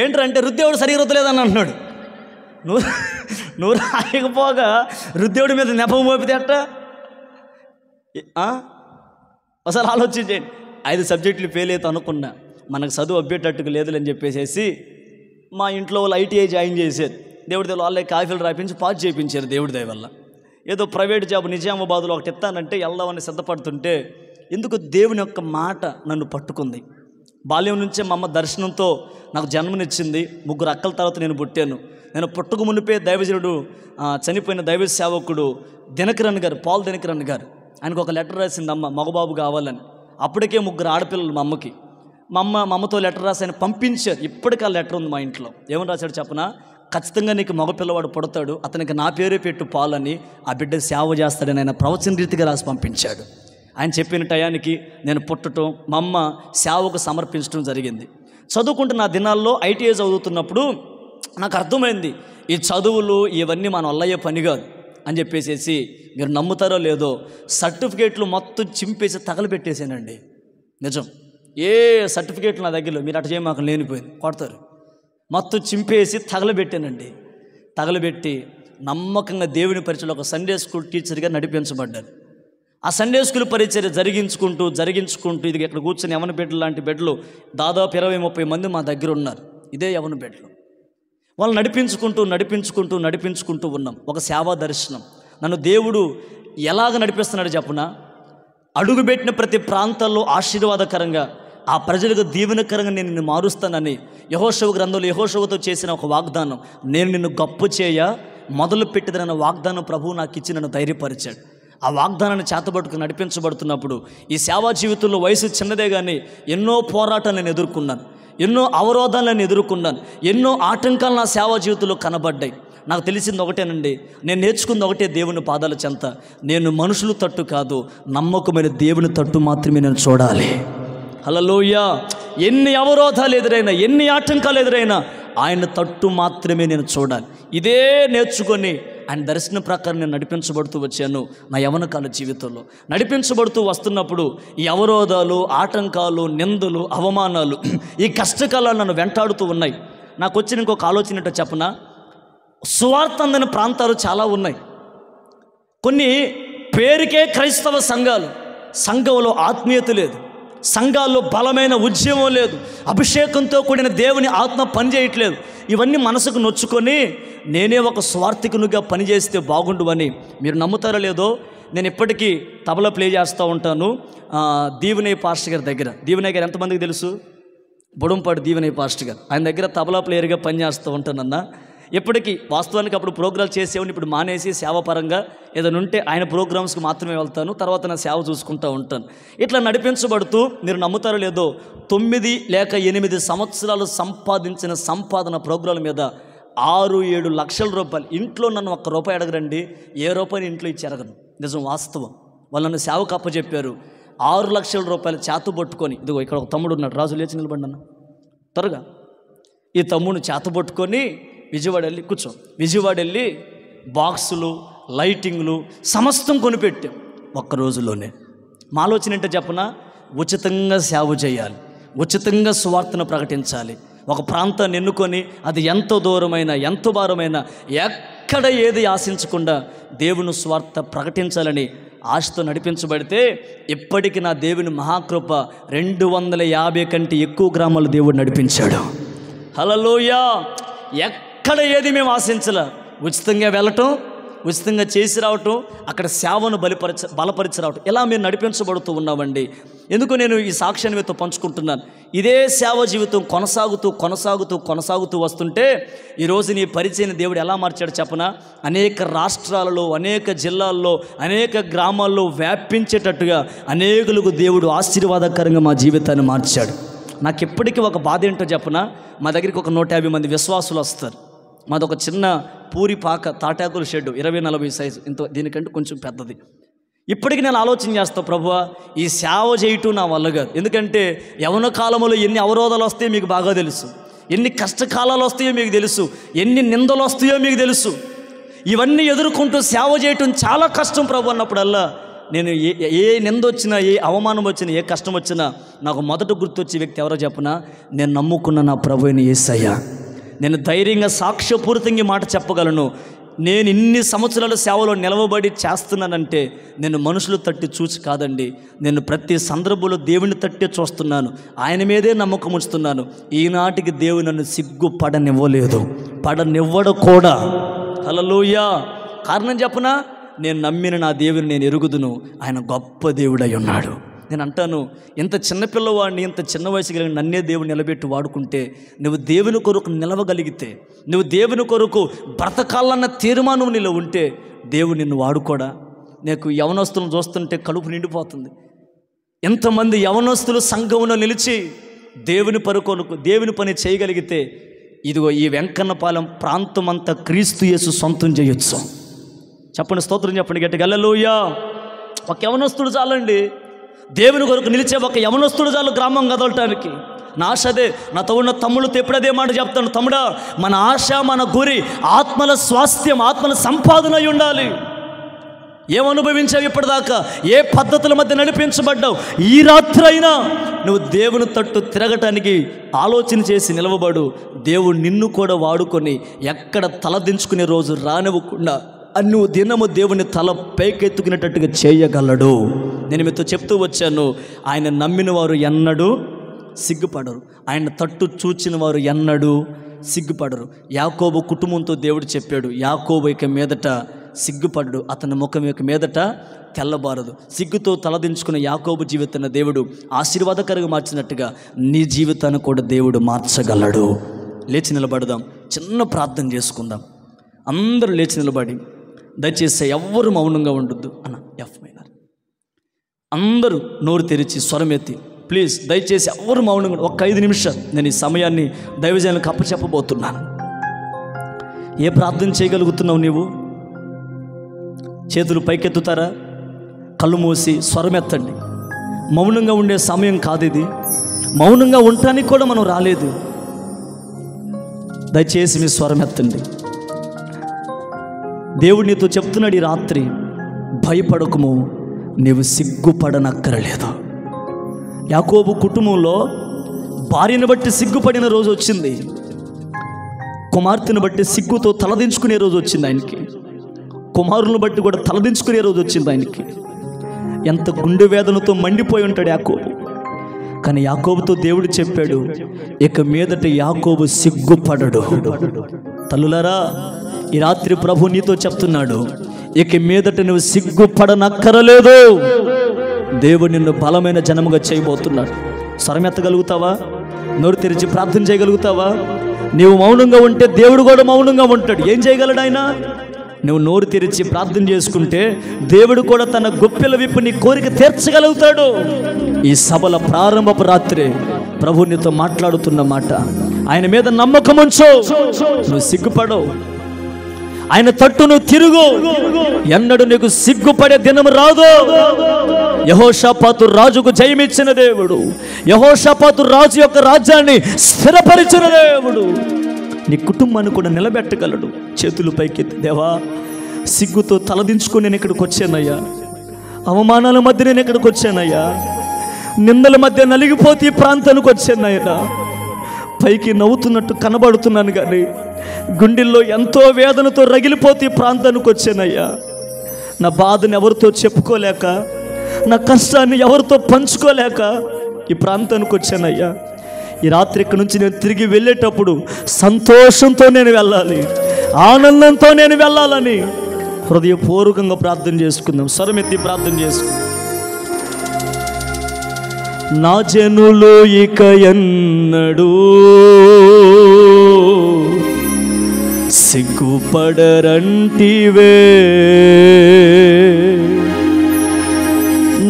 Speaker 1: ఏంటంటే రుద్దేవుడు సరిగ్గా రుద్దలేదని అంటున్నాడు. నువ్వు రాయకపోగా రుద్దేవుడి మీద నెపం మోపితే అట్ట? ఒకసారి ఆలోచించండి. 5 సబ్జెక్టులు ఫెయిల్ అయితే అనుకున్నా, మనకు చదువు అబ్బేటట్టుకు లేదులని చెప్పేసి మా ఇంట్లో వాళ్ళు ఐటీఐ జాయిన్ చేశారు. దేవుడి దయ వాళ్ళే కాఫీలు రాయించి పాస్ చేయించారు దేవుడి దయ వల్ల. ఏదో ప్రైవేట్ జాబ్ నిజామాబాద్లో ఒకటి ఇస్తానంటే వెళ్దామని సిద్ధపడుతుంటే ఎందుకు దేవుని యొక్క మాట నన్ను పట్టుకుంది. బాల్యం నుంచే మా అమ్మ దర్శనంతో నాకు జన్మనిచ్చింది. 3 అక్కల తర్వాత నేను పుట్టాను. నేను పుట్టుకు మునిపే దైవజనుడు, చనిపోయిన దైవ సేవకుడు దినకరన్ గారు, పాల్ దినకరన్ గారు, ఆయనకు ఒక లెటర్ రాసింది అమ్మ, మగబాబు కావాలని. అప్పటికే 3 ఆడపిల్లలు మా అమ్మకి. మా అమ్మతో లెటర్ రాసి ఆయన పంపించారు. ఇప్పటికీ ఆ లెటర్ ఉంది మా ఇంట్లో. ఏమని రాశాడు చెప్పనా? ఖచ్చితంగా నీకు మగపిల్లవాడు పుడతాడు, అతనికి నా పేరే పెట్టు పాలని, ఆ బిడ్డ సేవ చేస్తాడని ఆయన ప్రవచన రీతిగా రాసి పంపించాడు. ఆయన చెప్పిన టయానికి నేను పుట్టడం, మా అమ్మ సేవకు సమర్పించడం జరిగింది. చదువుకుంటున్న ఆ దినాల్లో ఐటీఐ చదువుతున్నప్పుడు నాకు అర్థమైంది, ఈ చదువులు ఇవన్నీ మన వల్ల అయ్యే పని కాదు అని చెప్పేసి, మీరు నమ్ముతారో లేదో, సర్టిఫికేట్లు మొత్తం చింపేసి తగలబెట్టేసానండి. నిజం. ఏ సర్టిఫికేట్లు నా దగ్గరలో, మీరు అటు చేయమాక లేనిపోయింది, కొడతారు. మొత్తం చింపేసి తగలబెట్టానండి. తగలబెట్టి నమ్మకంగా దేవుని పరిచయలో ఒక సండే స్కూల్ టీచర్గా నడిపించబడ్డాను. ఆ సండే స్కూల్ పరిచర్య జరిగించుకుంటూ ఇది ఇక్కడ కూర్చొని యవన బిడ్డలు లాంటి బిడ్డలు దాదాపు 20-30 మంది మా దగ్గర ఉన్నారు. ఇదే యవన బిడ్డలు. వాళ్ళు నడిపించుకుంటూ ఉన్నాం. ఒక సేవా దర్శనం. నన్ను దేవుడు ఎలాగ నడిపిస్తున్నాడు చెప్పనా? అడుగుపెట్టిన ప్రతి ప్రాంతాల్లో ఆశీర్వాదకరంగా, ఆ ప్రజలకు దీవెనకరంగా నేను నిన్ను మారుస్తానని యెహోషువ గ్రంథంలో యెహోషువతో చేసిన ఒక వాగ్దానం, నేను నిన్ను గొప్ప చేయ మొదలు పెట్టిదన్న వాగ్దానం ప్రభువు నాకు ఇచ్చి నన్ను ధైర్యపరిచాడు. ఆ వాగ్దానాన్ని చేతబట్టుకు నడిపించబడుతున్నప్పుడు ఈ సేవా జీవితంలో వయసు చిన్నదే కానీ ఎన్నో పోరాటాలు నేను ఎదుర్కొన్నాను, ఎన్నో అవరోధాలను ఎదుర్కొన్నాను, ఎన్నో ఆటంకాలు నా సేవా జీవితంలో కనబడ్డాయి. నాకు తెలిసింది ఒకటేనండి, నేను నేర్చుకుంది ఒకటే, దేవుని పాదాల చెంత నేను మనుషుల తట్టు కాదు, నమ్మకమైన దేవుని తట్టు మాత్రమే నేను చూడాలి. హల్లెలూయా. ఎన్ని అవరోధాలు ఎదురైనా, ఎన్ని ఆటంకాలు ఎదురైనా ఆయన తట్టు మాత్రమే నేను చూడాలి. ఇదే నేర్చుకొని ఆయన దర్శనం ప్రకారం నేను నడిపించబడుతూ వచ్చాను. నా యవనకాల జీవితంలో నడిపించబడుతూ వస్తున్నప్పుడు ఈ అవరోధాలు, ఆటంకాలు, నిందలు, అవమానాలు, ఈ కష్టకాలాలు నన్ను వెంటాడుతూ ఉన్నాయి. నాకు వచ్చిన ఇంకొక ఆలోచన ఏంటో చెప్పనా? సువార్త అందని ప్రాంతాలు చాలా ఉన్నాయి. కొన్ని పేరుకే క్రైస్తవ సంఘాలు, సంఘంలో ఆత్మీయత లేదు, సంఘాల్లో బలమైన ఉద్యమం లేదు, అభిషేకంతో కూడిన దేవుని ఆత్మ పనిచేయట్లేదు. ఇవన్నీ మనసుకు నొచ్చుకొని నేనే ఒక స్వార్థికునిగా పనిచేస్తే బాగుండు అని, మీరు నమ్ముతారో లేదో, నేను ఇప్పటికీ తబలా ప్లే చేస్తూ ఉంటాను దీవెనయ్య పాస్టర్ గారి దగ్గర. దీవెనయ్య గారు ఎంతమందికి తెలుసు? బుడంపాడు దీవెనయ్య పాస్టర్ గారు. ఆయన దగ్గర తబలా ప్లేయర్గా పనిచేస్తూ ఉంటానన్నా. ఇప్పటికీ వాస్తవానికి అప్పుడు ప్రోగ్రాలు చేసేవాడిని, ఇప్పుడు మానేసి సేవపరంగా ఏదైనా ఉంటే ఆయన ప్రోగ్రామ్స్కి మాత్రమే వెళ్తాను, తర్వాత నా సేవ చూసుకుంటూ ఉంటాను. ఇట్లా నడిపించబడుతూ మీరు నమ్ముతారో లేదో 9 లేక 8 సంవత్సరాలు సంపాదించిన సంపాదన ప్రోగ్రాల మీద 6-7 లక్షల రూపాయలు. ఇంట్లో నన్ను ఒక్క రూపాయి అడగరండి, ఏ రూపాయలు ఇంట్లో ఇచ్చి అడగను, నిజం వాస్తవం. వాళ్ళు నన్ను సేవకు అప్పచెప్పారు. 6 లక్షల రూపాయలు చేత పట్టుకొని, ఇదిగో ఇక్కడ ఒక తమ్ముడు ఉన్నాడు, రాజు లేచి నిలబడి అన్న త్వరగా. ఈ తమ్ముడిని చేత పట్టుకొని విజయవాడ వెళ్ళి కూర్చో, విజయవాడ వెళ్ళి బాక్సులు, లైటింగ్లు సమస్తం కొనిపెట్టాం ఒక్క రోజులోనే. మా ఆలోచన ఏంటో చెప్పనా, ఉచితంగా సేవ చేయాలి, ఉచితంగా సువార్తను ప్రకటించాలి. ఒక ప్రాంతాన్ని ఎన్నుకొని అది ఎంత దూరమైనా ఎంత భారమైనా ఎక్కడ ఏది ఆశించకుండా దేవుని సువార్త ప్రకటించాలని ఆశతో నడిపించబడితే ఇప్పటికీ నా దేవుని మహాకృప 250 కంటే ఎక్కువ గ్రామాలు దేవుడు నడిపించాడు. హల్లెలూయా. ఎక్కడ ఏది మేము ఆశించలే, ఉచితంగా వెళ్ళటం, ఉచితంగా చేసి రావటం, అక్కడ సేవను బలపరిచి రావటం, ఇలా మేము నడిపించబడుతూ ఉన్నామండి. ఎందుకు నేను ఈ సాక్ష్యాన్ని మీతో పంచుకుంటున్నాను. ఇదే సేవ జీవితం కొనసాగుతూ వస్తుంటే ఈరోజు నీ పరిచయం దేవుడు ఎలా మార్చాడు చెప్పనా, అనేక రాష్ట్రాలలో, అనేక జిల్లాల్లో, అనేక గ్రామాల్లో వ్యాపించేటట్టుగా అనేకులకు దేవుడు ఆశీర్వాదకరంగా మా జీవితాన్ని మార్చాడు. నాకు ఎప్పటికీ ఒక బాధ ఏంటో చెప్పనా, మా దగ్గరికి ఒక 150 మంది విశ్వాసులు వస్తారు. మాది ఒక చిన్న పూరి పాక తాటాకుల షెడ్ 20-40 సైజు, ఇంత దీనికంటే కొంచెం పెద్దది. ఇప్పటికీ నేను ఆలోచన చేస్తాను, ప్రభువా ఈ సేవ చేయటం నా వల్ల కాదు. ఎందుకంటే యవ్వన కాలంలో ఎన్ని అవరోధాలు వస్తాయో మీకు బాగా తెలుసు, ఎన్ని కష్టకాలాలు వస్తాయో మీకు తెలుసు, ఎన్ని నిందలు వస్తాయో మీకు తెలుసు. ఇవన్నీ ఎదుర్కొంటూ సేవ చేయటం చాలా కష్టం ప్రభు అన్నప్పుడల్లా నేను ఏ నింద వచ్చినా, ఏ అవమానం వచ్చినా, ఏ కష్టం వచ్చినా నాకు మొదట గుర్తొచ్చే వ్యక్తి ఎవరో చెప్పనా, నేను నమ్ముకున్న నా ప్రభువుని యేసయ్య. నేను ధైర్యంగా సాక్ష్యపూరితంగా మాట చెప్పగలను. నేను ఇన్ని సంవత్సరాల సేవలో నిలవబడి చేస్తున్నానంటే నేను మనుషులు తట్టి చూసి కాదండి, నేను ప్రతి సందర్భంలో దేవుని తట్టే చూస్తున్నాను, ఆయన మీదే నమ్మకం ఉంచుతున్నాను. ఈనాటికి దేవుడు నన్ను సిగ్గుపడనివ్వలేదు, పడనివ్వడు కూడా. హల్లెలూయా. కారణం చెప్పనా, నేను నమ్మిన నా దేవుని నేను ఎరుగుదును, ఆయన గొప్ప దేవుడై ఉన్నాడు. నేను అంటాను, ఇంత చిన్నపిల్లవాడిని, ఇంత చిన్న వయసు కలిగిన నన్నే దేవుడు నిలబెట్టి వాడుకుంటే, నువ్వు దేవుని కొరకు నిలవగలిగితే, నువ్వు దేవుని కొరకు బ్రతకాలన్న తీర్మానం నీలో ఉంటే దేవుడు నిన్ను వాడుకోడా. నీకు యవనస్తులను చూస్తుంటే కడుపు నిండిపోతుంది. ఎంతమంది యవనస్తులు సంఘంలో నిలిచి దేవుని పని చేయగలిగితే, ఇదిగో ఈ వెంకన్నపాలెం ప్రాంతం అంతా క్రీస్తు యేసు సొంతం చేయొచ్చు. చెప్పండి, స్తోత్రం చెప్పండి గట్టిగా. హల్లెలూయా. ఒక యవనస్తుడు చాలండి, దేవుని కొరకు నిలిచే ఒక యవనస్తుడు చాలు గ్రామం కదలటానికి. నా ఆశ అదే. నాతో ఉన్న తమ్ముళ్ళతో ఎప్పుడు అదే మాట చెప్తాను, తమ్ముడా మన ఆశ, మన గురి ఆత్మల స్వాస్థ్యం, ఆత్మల సంపాదన అయి ఉండాలి. ఏమనుభవించావు ఇప్పటిదాకా, ఏ పద్ధతుల మధ్య నడిపించబడ్డావు, ఈ రాత్రి అయినా నువ్వు దేవుని తట్టు తిరగటానికి ఆలోచన చేసి నిలవబడు. దేవుడు నిన్ను కూడా వాడుకొని ఎక్కడ తలదించుకునే రోజు రానివ్వకుండా నువ్వు దినము దేవుని తల పైకెత్తుకునేటట్టుగా చేయగలడు. నేను మీతో చెప్తూ వచ్చాను, ఆయన నమ్మిన వారు ఎన్నడూ సిగ్గుపడరు, ఆయన తట్టు చూచిన వారు ఎన్నడూ సిగ్గుపడరు. యాకోబు కుటుంబంతో దేవుడు చెప్పాడు, యాకోబు ఇక మీదట సిగ్గుపడడు, అతని ముఖం ఇక మీదట తెల్లబారదు. సిగ్గుతో తలదించుకున్న యాకోబు జీవితాన్ని దేవుడు ఆశీర్వాదకరంగా మార్చినట్టుగా నీ జీవితాన్ని కూడా దేవుడు మార్చగలడు. లేచి నిలబడదాం, చిన్న ప్రార్థన చేసుకుందాం. అందరూ లేచి నిలబడి, దయచేసి ఎవ్వరు మౌనంగా ఉండొద్దు అన్న. ఎఫ్ మైనర్ అందరూ నోరు తెరిచి స్వరమెత్తి ప్లీజ్, దయచేసి ఎవ్వరు మౌనంగా. ఒక 5 నిమిషాలు నేను ఈ సమయాన్ని దైవజనులకు అప్పచెప్పబోతున్నాను. ఏ ప్రార్థన చేయగలుగుతున్నావు నీవు? చేతులు పైకెత్తుతారా? కళ్ళు మూసి స్వరమెత్తండి. మౌనంగా ఉండే సమయం కాదు ఇది, మౌనంగా ఉండటానికి కూడా మనం రాలేదు. దయచేసి మీ స్వరమెత్తండి. దేవుడు నీతో చెప్తున్నాడు ఈ రాత్రి, భయపడకము, నీవు సిగ్గుపడనక్కరలేదు. యాకోబు కుటుంబంలో భార్యను బట్టి సిగ్గుపడిన రోజు వచ్చింది, కుమార్తెను బట్టి సిగ్గుతో తలదించుకునే రోజు వచ్చింది ఆయనకి, కుమారులను బట్టి కూడా తలదించుకునే రోజు వచ్చింది ఆయనకి. ఎంత గుండె వేదనతో మండిపోయి ఉంటాడు యాకోబు. కానీ యాకోబుతో దేవుడు చెప్పాడు, ఇక మీదట యాకోబు సిగ్గుపడడు. తల్లులారా, ఈ రాత్రి ప్రభు నీతో చెప్తున్నాడు, ఇక మీదట నువ్వు సిగ్గుపడనక్కరలేదు. దేవుడు నిన్ను బలమైన జనముగా చేయబోతున్నాడు. స్వరమెత్తగలుగుతావా? నోరు తెరిచి ప్రార్థన చేయగలుగుతావా? నీవు మౌనంగా ఉంటే దేవుడు కూడా మౌనంగా ఉంటాడు. ఏం చేయగలడు ఆయన? నువ్వు నోరు తెరిచి ప్రార్థన చేసుకుంటే దేవుడు కూడా తన గొప్పెల విప్పు నీ కోరిక తీర్చగలుగుతాడు. ఈ సభల ప్రారంభపు రాత్రి ప్రభు నీతో మాట్లాడుతున్న మాట, ఆయన మీద నమ్మకం ఉంచు, నువ్వు సిగ్గుపడవు. ఆయన తట్టు నువ్వు తిరుగు, ఎన్నడూ నీకు సిగ్గుపడే దినం రాదు. యెహోషాపాతు రాజుకు జయమిచ్చిన దేవుడు, యెహోషాపాతు రాజు యొక్క రాజ్యాన్ని స్థిరపరిచిన దేవుడు నీ కుటుంబాన్ని కూడా నిలబెట్టగలడు. చేతులు పైకెత్తి, దేవా సిగ్గుతో తలదించుకొని నేను ఇక్కడికి వచ్చానయ్యా, అవమానాల మధ్య నేను ఇక్కడికి వచ్చానయ్యా, నిందల మధ్య నలిగిపోతే ఈ ప్రాంతానికి వచ్చానయ్యా. పైకి నవ్వుతున్నట్టు కనబడుతున్నాను కానీ గుండెల్లో ఎంతో వేదనతో రగిలిపోతే ఈ ప్రాంతానికి వచ్చానయ్యా. నా బాధను ఎవరితో చెప్పుకోలేక, నా కష్టాన్ని ఎవరితో పంచుకోలేక ఈ ప్రాంతానికి వచ్చానయ్యా. ఈ రాత్రి ఇక్కడి నుంచి నేను తిరిగి వెళ్ళేటప్పుడు సంతోషంతో నేను వెళ్ళాలి, ఆనందంతో నేను వెళ్ళాలని హృదయపూర్వకంగా ప్రార్థన చేసుకుందాం. స్వరమెత్తి ప్రార్థన చేసుకుందాం. నా జనులు ఇక ఎన్నడూ సిగ్గుపడరంటివే,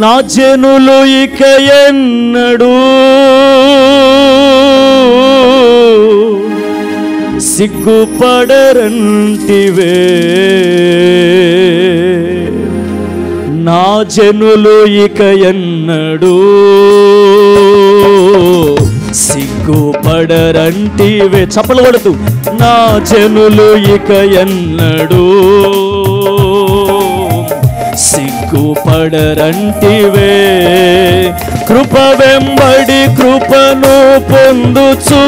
Speaker 1: నా జనులు ఇక ఎన్నడూ సిగ్గుపడరంటివే, నా జనులు ఇక ఎన్నడూ సిగ్గుపడరంటివే. చప్పలు కొడుతూ, నా జనులు ఇక ఎన్నడూ సిగ్గుపడరంటివే, కృప వెంబడి కృపను పొందుచు,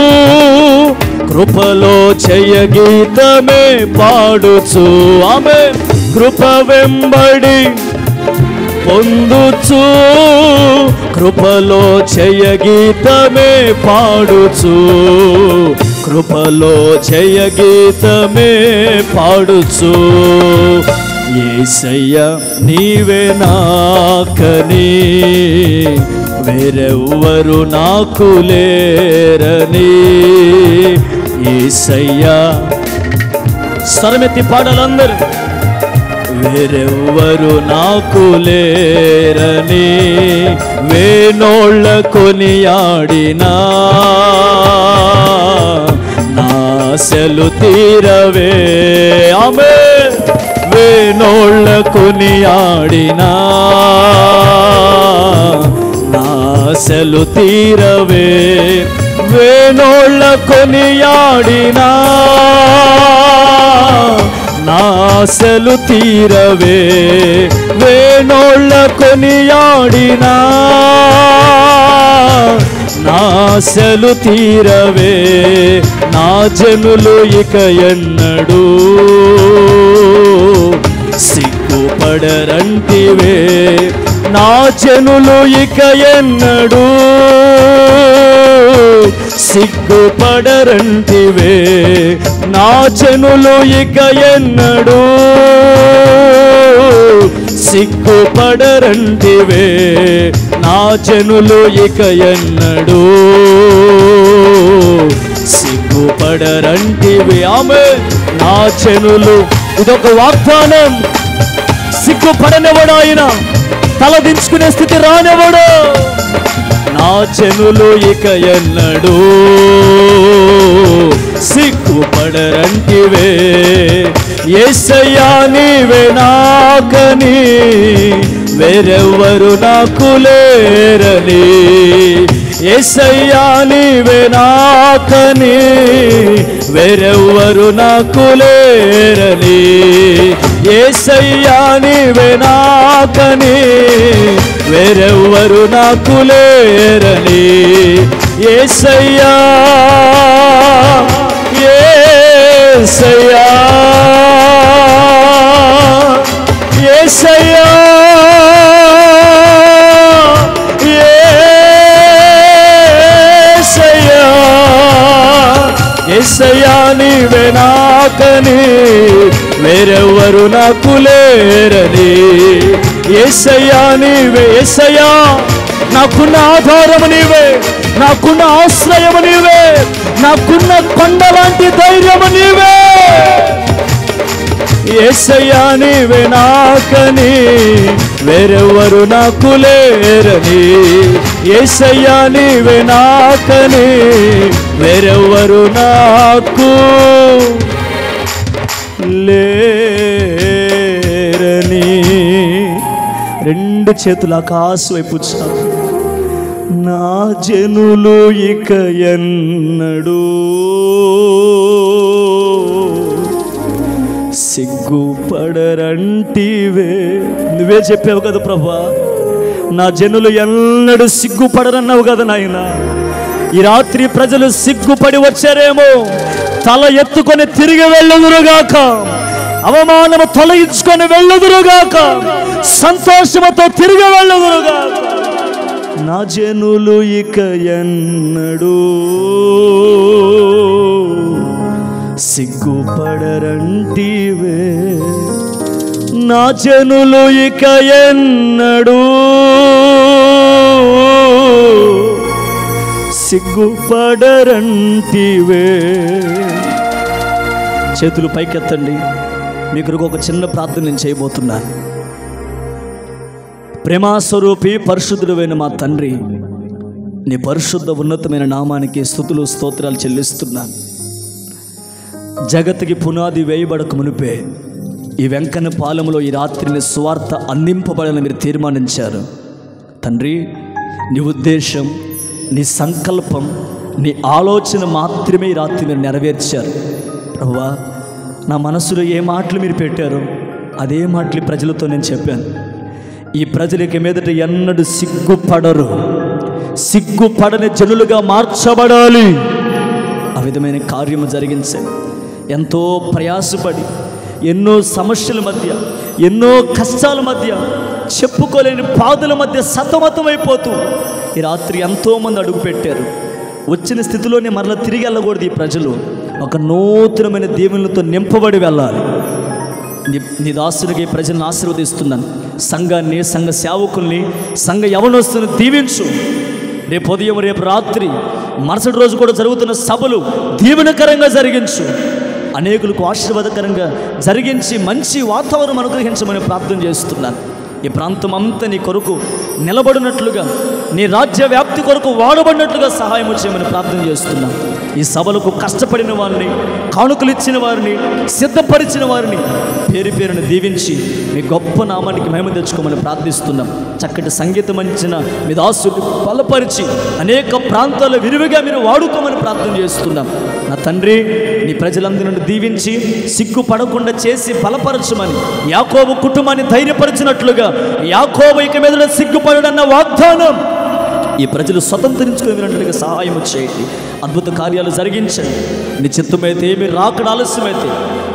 Speaker 1: కృపలో జయగీతమే పాడుచు. ఆమె కృప వెంబడి పొందుచు, కృపలో జయగీతమే పాడుచు, కృపలో జయగీతమే పాడుచు. యేసయ్యా నీవే నాకని, వేరెవ్వరు నాకు లేరని. యేసయ్యా, స్వరమెత్తి పాడాలందరూ. వేరెవ్వరు నాకు లేరని వేనోళ్ళ కొనియాడినా, నాశలు తీరవే. ఆమె వేనోళ్ళ కొనియాడినా, నాశలు తీరవే. వేనోళ్ళ కొనియాడినా, నాశలు తీరవే. వేనోళ్ళ కొనియాడినా, నాశలు తీరవే. నా జనులు ఇక ఎన్నడూ సిగ్గుపడరంటివే, నా జనులు ఇక ఎన్నడూ సిగ్గుపడరంటివే, నా జనులు ఇక ఎన్నడూ సిగ్గుపడరంటివే, నా జనులు ఇక ఎన్నడూ సిగ్గుపడరంటివే. ఆమె నా జనులు, ఇదొక వాగ్దానం. సిగ్గుపడనివాడు ఆయన, తలదించుకునే స్థితి రానివాడు. నా జనులు ఇక ఎన్నడూ సిగ్గుపడరంటివే. యేసయ్యా నీవే నాకని, వేరెవ్వరు నాకు లేరని. యేసయ్యా నీవే నాకని, వేరెవ్వరు నాకు లేరని. యేసయ్యా నీవే నాకని, వేరెవ్వరు నాకు లేరని. యేసయ్యా, యేసయ్యా, యేసయ్యా, యేసయ్యా, యేసయ్యా నీవే నాకని, వేరెవ్వరు నాకు లేరని. యేసయ్యా నీవే, యేసయ్యా నాకున్న ఆధారము నీవే, నాకున్న ఆశ్రయము నీవే, నాకున్న కొండ లాంటి ధైర్యము నీవే. యేసయ్యా నీవే నాకని వేరెవరు నాకు లేరని, యేసయ్యా నీవే నాకని వేరెవరు నాకు లేరని. రెండు చేతులు ఆకాశం వైపు చాపు. నా జనులు ఇక ఎన్నడూ సిగ్గుపడరంటివే. నువ్వే చెప్పావు కదా ప్రభా, నా జనులు ఎన్నడూ సిగ్గుపడరన్నావు కదా నాయన. ఈ రాత్రి ప్రజలు సిగ్గుపడి వచ్చారేమో, తల ఎత్తుకొని తిరిగి వెళ్ళదురుగాక, అవమానము తొలగించుకొని వెళ్ళదురుగాక, సంతోషముతో తిరిగి వెళ్ళదురుగాక. నా జనులు ఇక ఎన్నడూ సిగ్గుపడరంటివే. నా జనులు ఇక ఎన్నడూ సిగ్గుపడరంటివే. చేతులు పైకెత్తండి. మీకు ఒక చిన్న ప్రార్థన నేను చేయబోతున్నాను. ప్రేమాస్వరూపి పరిశుద్ధుడైన మా తండ్రి, నీ పరిశుద్ధ ఉన్నతమైన నామానికి స్తుతులు స్తోత్రాలు చెల్లిస్తున్నాను. జగత్తుకి పునాది వేయబడక మునిపే ఈ వెంకన్న పాలెంలో ఈ రాత్రిని సువార్త అందింపబడాలని మీరు తీర్మానించారు తండ్రి. నీ ఉద్దేశం, నీ సంకల్పం, నీ ఆలోచన మాత్రమే ఈ రాత్రి మీరు నెరవేర్చారు ప్రభువా. నా మనసులో ఏ మాటలు మీరు పెట్టారో అదే మాటలు ప్రజలతో నేను చెప్పాను. ఈ ప్రజలకి మీదట ఎన్నడూ సిగ్గుపడరు, సిగ్గుపడని జనులుగా మార్చబడాలి. ఆ విధమైన కార్యము జరిగించండి. ఎంతో ప్రయాసపడి ఎన్నో సమస్యల మధ్య, ఎన్నో కష్టాల మధ్య, చెప్పుకోలేని బాధల మధ్య సతమతమైపోతూ ఈ రాత్రి ఎంతోమంది అడుగు పెట్టారు. వచ్చిన స్థితిలోనే మరలా తిరిగి వెళ్ళకూడదు. ఈ ప్రజలు ఒక నూతనమైన దీవెనలతో నింపబడి వెళ్ళాలి. నీ దాసుడికి ప్రజలను ఆశీర్వదిస్తున్నాను. సంఘాన్ని, సంఘ సేవకుల్ని, సంఘ యవనస్తులను దీవించు. రేపు ఉదయం, రేపు రాత్రి, మరుసటి రోజు కూడా జరుగుతున్న సభలు దీవెనకరంగా జరిగించు. అనేకులకు ఆశీర్వాదకరంగా జరిగించి మంచి వాతావరణం అనుగ్రహించమని ప్రార్థన చేస్తున్నాను. ఈ ప్రాంతం అంతా నీ కొరకు నిలబడినట్లుగా, నీ రాజ్య వ్యాప్తి కొరకు వాడబడినట్లుగా సహాయం చేయమని ప్రార్థన చేస్తున్నాను. ఈ సభలకు కష్టపడిన వారిని, కానుకలు ఇచ్చిన వారిని, సిద్ధపరిచిన వారిని పేరు పేరును దీవించి మీ గొప్ప నామానికి మహిమ తెచ్చుకోమని ప్రార్థిస్తున్నాం. చక్కటి సంగీతం అందించిన మీ దాసుని బలపరిచి అనేక ప్రాంతాల్లో విరివిగా మీరు వాడుకోమని ప్రార్థన చేస్తున్నాం. నా తండ్రి, నీ ప్రజలందరిని దీవించి సిగ్గుపడకుండా చేసి బలపరచమని, యాకోబు కుటుంబాన్ని ధైర్యపరిచినట్లుగా యాకోబు ఇక మీద సిగ్గుపడడన్న వాగ్దానం ఈ ప్రజలు స్వతంత్రించుకునేటట్టుగా సహాయం చేయండి. అద్భుత కార్యాలు జరిగించండి. నీ చిత్తమైతే, మీరు రాకడ ఆలస్యమైతే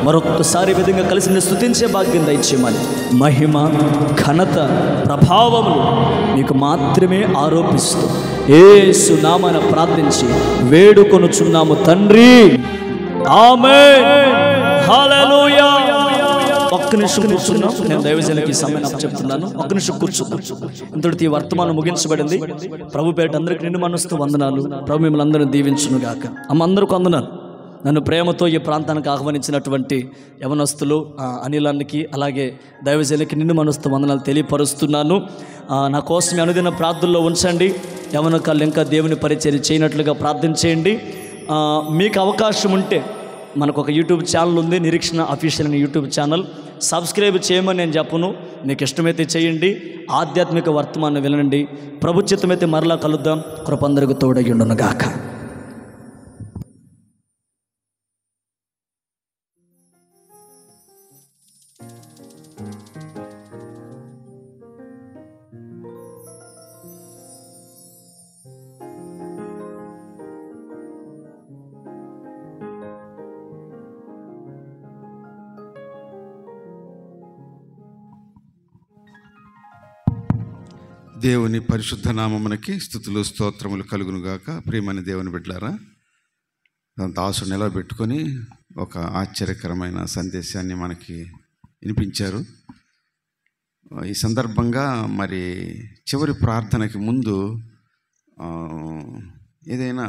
Speaker 1: మరొకసారి విధంగా కలిసి నేను స్తుతించే భాగ్యం దయచేయమని, మహిమ, ఘనత, ప్రభావములు మీకు మాత్రమే ఆరోపిస్తూ యేసు నామమున ప్రార్థించి వేడుకొనుచున్నాము తండ్రి. ఆమేన్. హల్లెలూయా. ఒక్క నిమిషం కూర్చున్నాం. నేను దైవజనులకి సమయం చెప్తున్నాను. ఒక్క నిమిషం కూర్చున్నాం. ఇంతటి వర్తమానం ముగించబడింది. ప్రభు పేరిట అందరికీ నిండు మనసుతో వందనాలు. ప్రభు మిమ్మల్ని అందరూ దీవించును గాక. అమ్మ, అందరికీ వందనాలు. నన్ను ప్రేమతో ఈ ప్రాంతానికి ఆహ్వానించినటువంటి యవనస్తులు అనిలానికి, అలాగే దైవజనులకి నిండు మనసుతో వందనాలు తెలియపరుస్తున్నాను. నా కోసం అనుదిన ప్రార్థనలో ఉంచండి. యవనకాళ్ళు ఇంకా దేవుని పరిచర్య చేయనట్లుగా ప్రార్థన చేయండి. మీకు అవకాశం ఉంటే మనకు ఒక యూట్యూబ్ ఛానల్ ఉంది, నిరీక్షణ అఫీషియల్ అనే యూట్యూబ్ ఛానల్. సబ్స్క్రైబ్ చేయమని నేను చెప్పను. మీకు ఇష్టమైతే చేయండి. ఆధ్యాత్మిక వర్తమానం వినండి. ప్రభు చిత్తమైతే మరలా కలుద్దాం. కృప అందరికీ తోడై ఉండును గాక.
Speaker 3: దేవుని పరిశుద్ధ నామమునకి స్తుతులు స్తోత్రములు కలుగునుగాక. ప్రియమైన దేవుని బిడ్డలారా, దాసుడు నిలబెట్టుకొని ఒక ఆశ్చర్యకరమైన సందేశాన్ని మనకి వినిపించారు. ఈ సందర్భంగా మరి చివరి ప్రార్థనకి ముందు ఏదైనా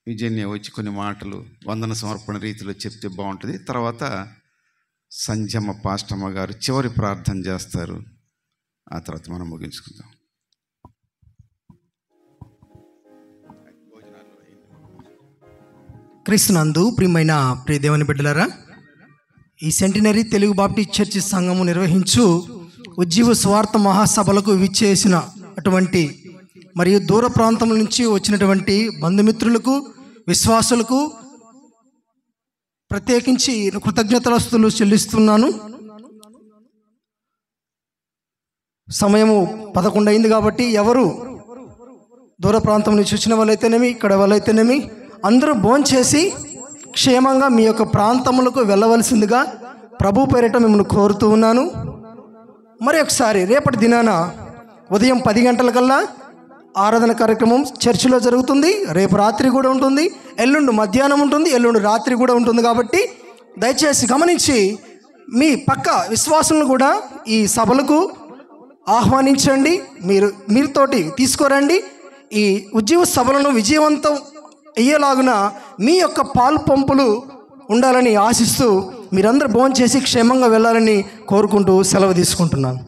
Speaker 3: విజయన్య వచ్చి కొన్ని మాటలు వందన సమర్పణ రీతిలో చెప్తే బాగుంటుంది. తర్వాత సంజమ్మ పాస్టమ్మ గారు చివరి ప్రార్థన చేస్తారు. ఆ తర్వాత మనం ముగించుకుందాం.
Speaker 4: క్రీస్తునందు ప్రియమైన ప్రియ దేవుని బిడ్డలారా, ఈ సెంటినరీ తెలుగు బాప్టిస్ట్ చర్చి సంఘము నిర్వహించు ఉజ్జీవ స్వార్థ మహాసభలకు విచ్చేసిన అటువంటి మరియు దూర ప్రాంతం నుంచి వచ్చినటువంటి బంధుమిత్రులకు, విశ్వాసులకు ప్రత్యేకించి కృతజ్ఞతలు చెల్లిస్తున్నాను. సమయము 11 అయింది కాబట్టి ఎవరు దూర ప్రాంతం నుంచి వచ్చిన వాళ్ళైతేనేమి, ఇక్కడ వాళ్ళైతేనేమి అందరూ భోంచేసి క్షేమంగా మీ యొక్క ప్రాంతములకు వెళ్ళవలసిందిగా ప్రభు పేరిట మిమ్మల్ని కోరుతూ ఉన్నాను. మరి ఒకసారి రేపటి దినాన ఉదయం 10 గంటలకల్లా ఆరాధన కార్యక్రమం చర్చిలో జరుగుతుంది. రేపు రాత్రి కూడా ఉంటుంది, ఎల్లుండి మధ్యాహ్నం ఉంటుంది, ఎల్లుండి రాత్రి కూడా ఉంటుంది. కాబట్టి దయచేసి గమనించి మీ పక్క విశ్వాసులను కూడా ఈ సభలకు ఆహ్వానించండి. మీతోటి తీసుకురండి. ఈ ఉజ్జీవ సభలను విజయవంతం అయ్యేలాగున మీ యొక్క పాలు పంపులు ఉండాలని ఆశిస్తూ మీరందరూ భోంచేసి క్షేమంగా వెళ్ళాలని కోరుకుంటూ సెలవు తీసుకుంటున్నాను.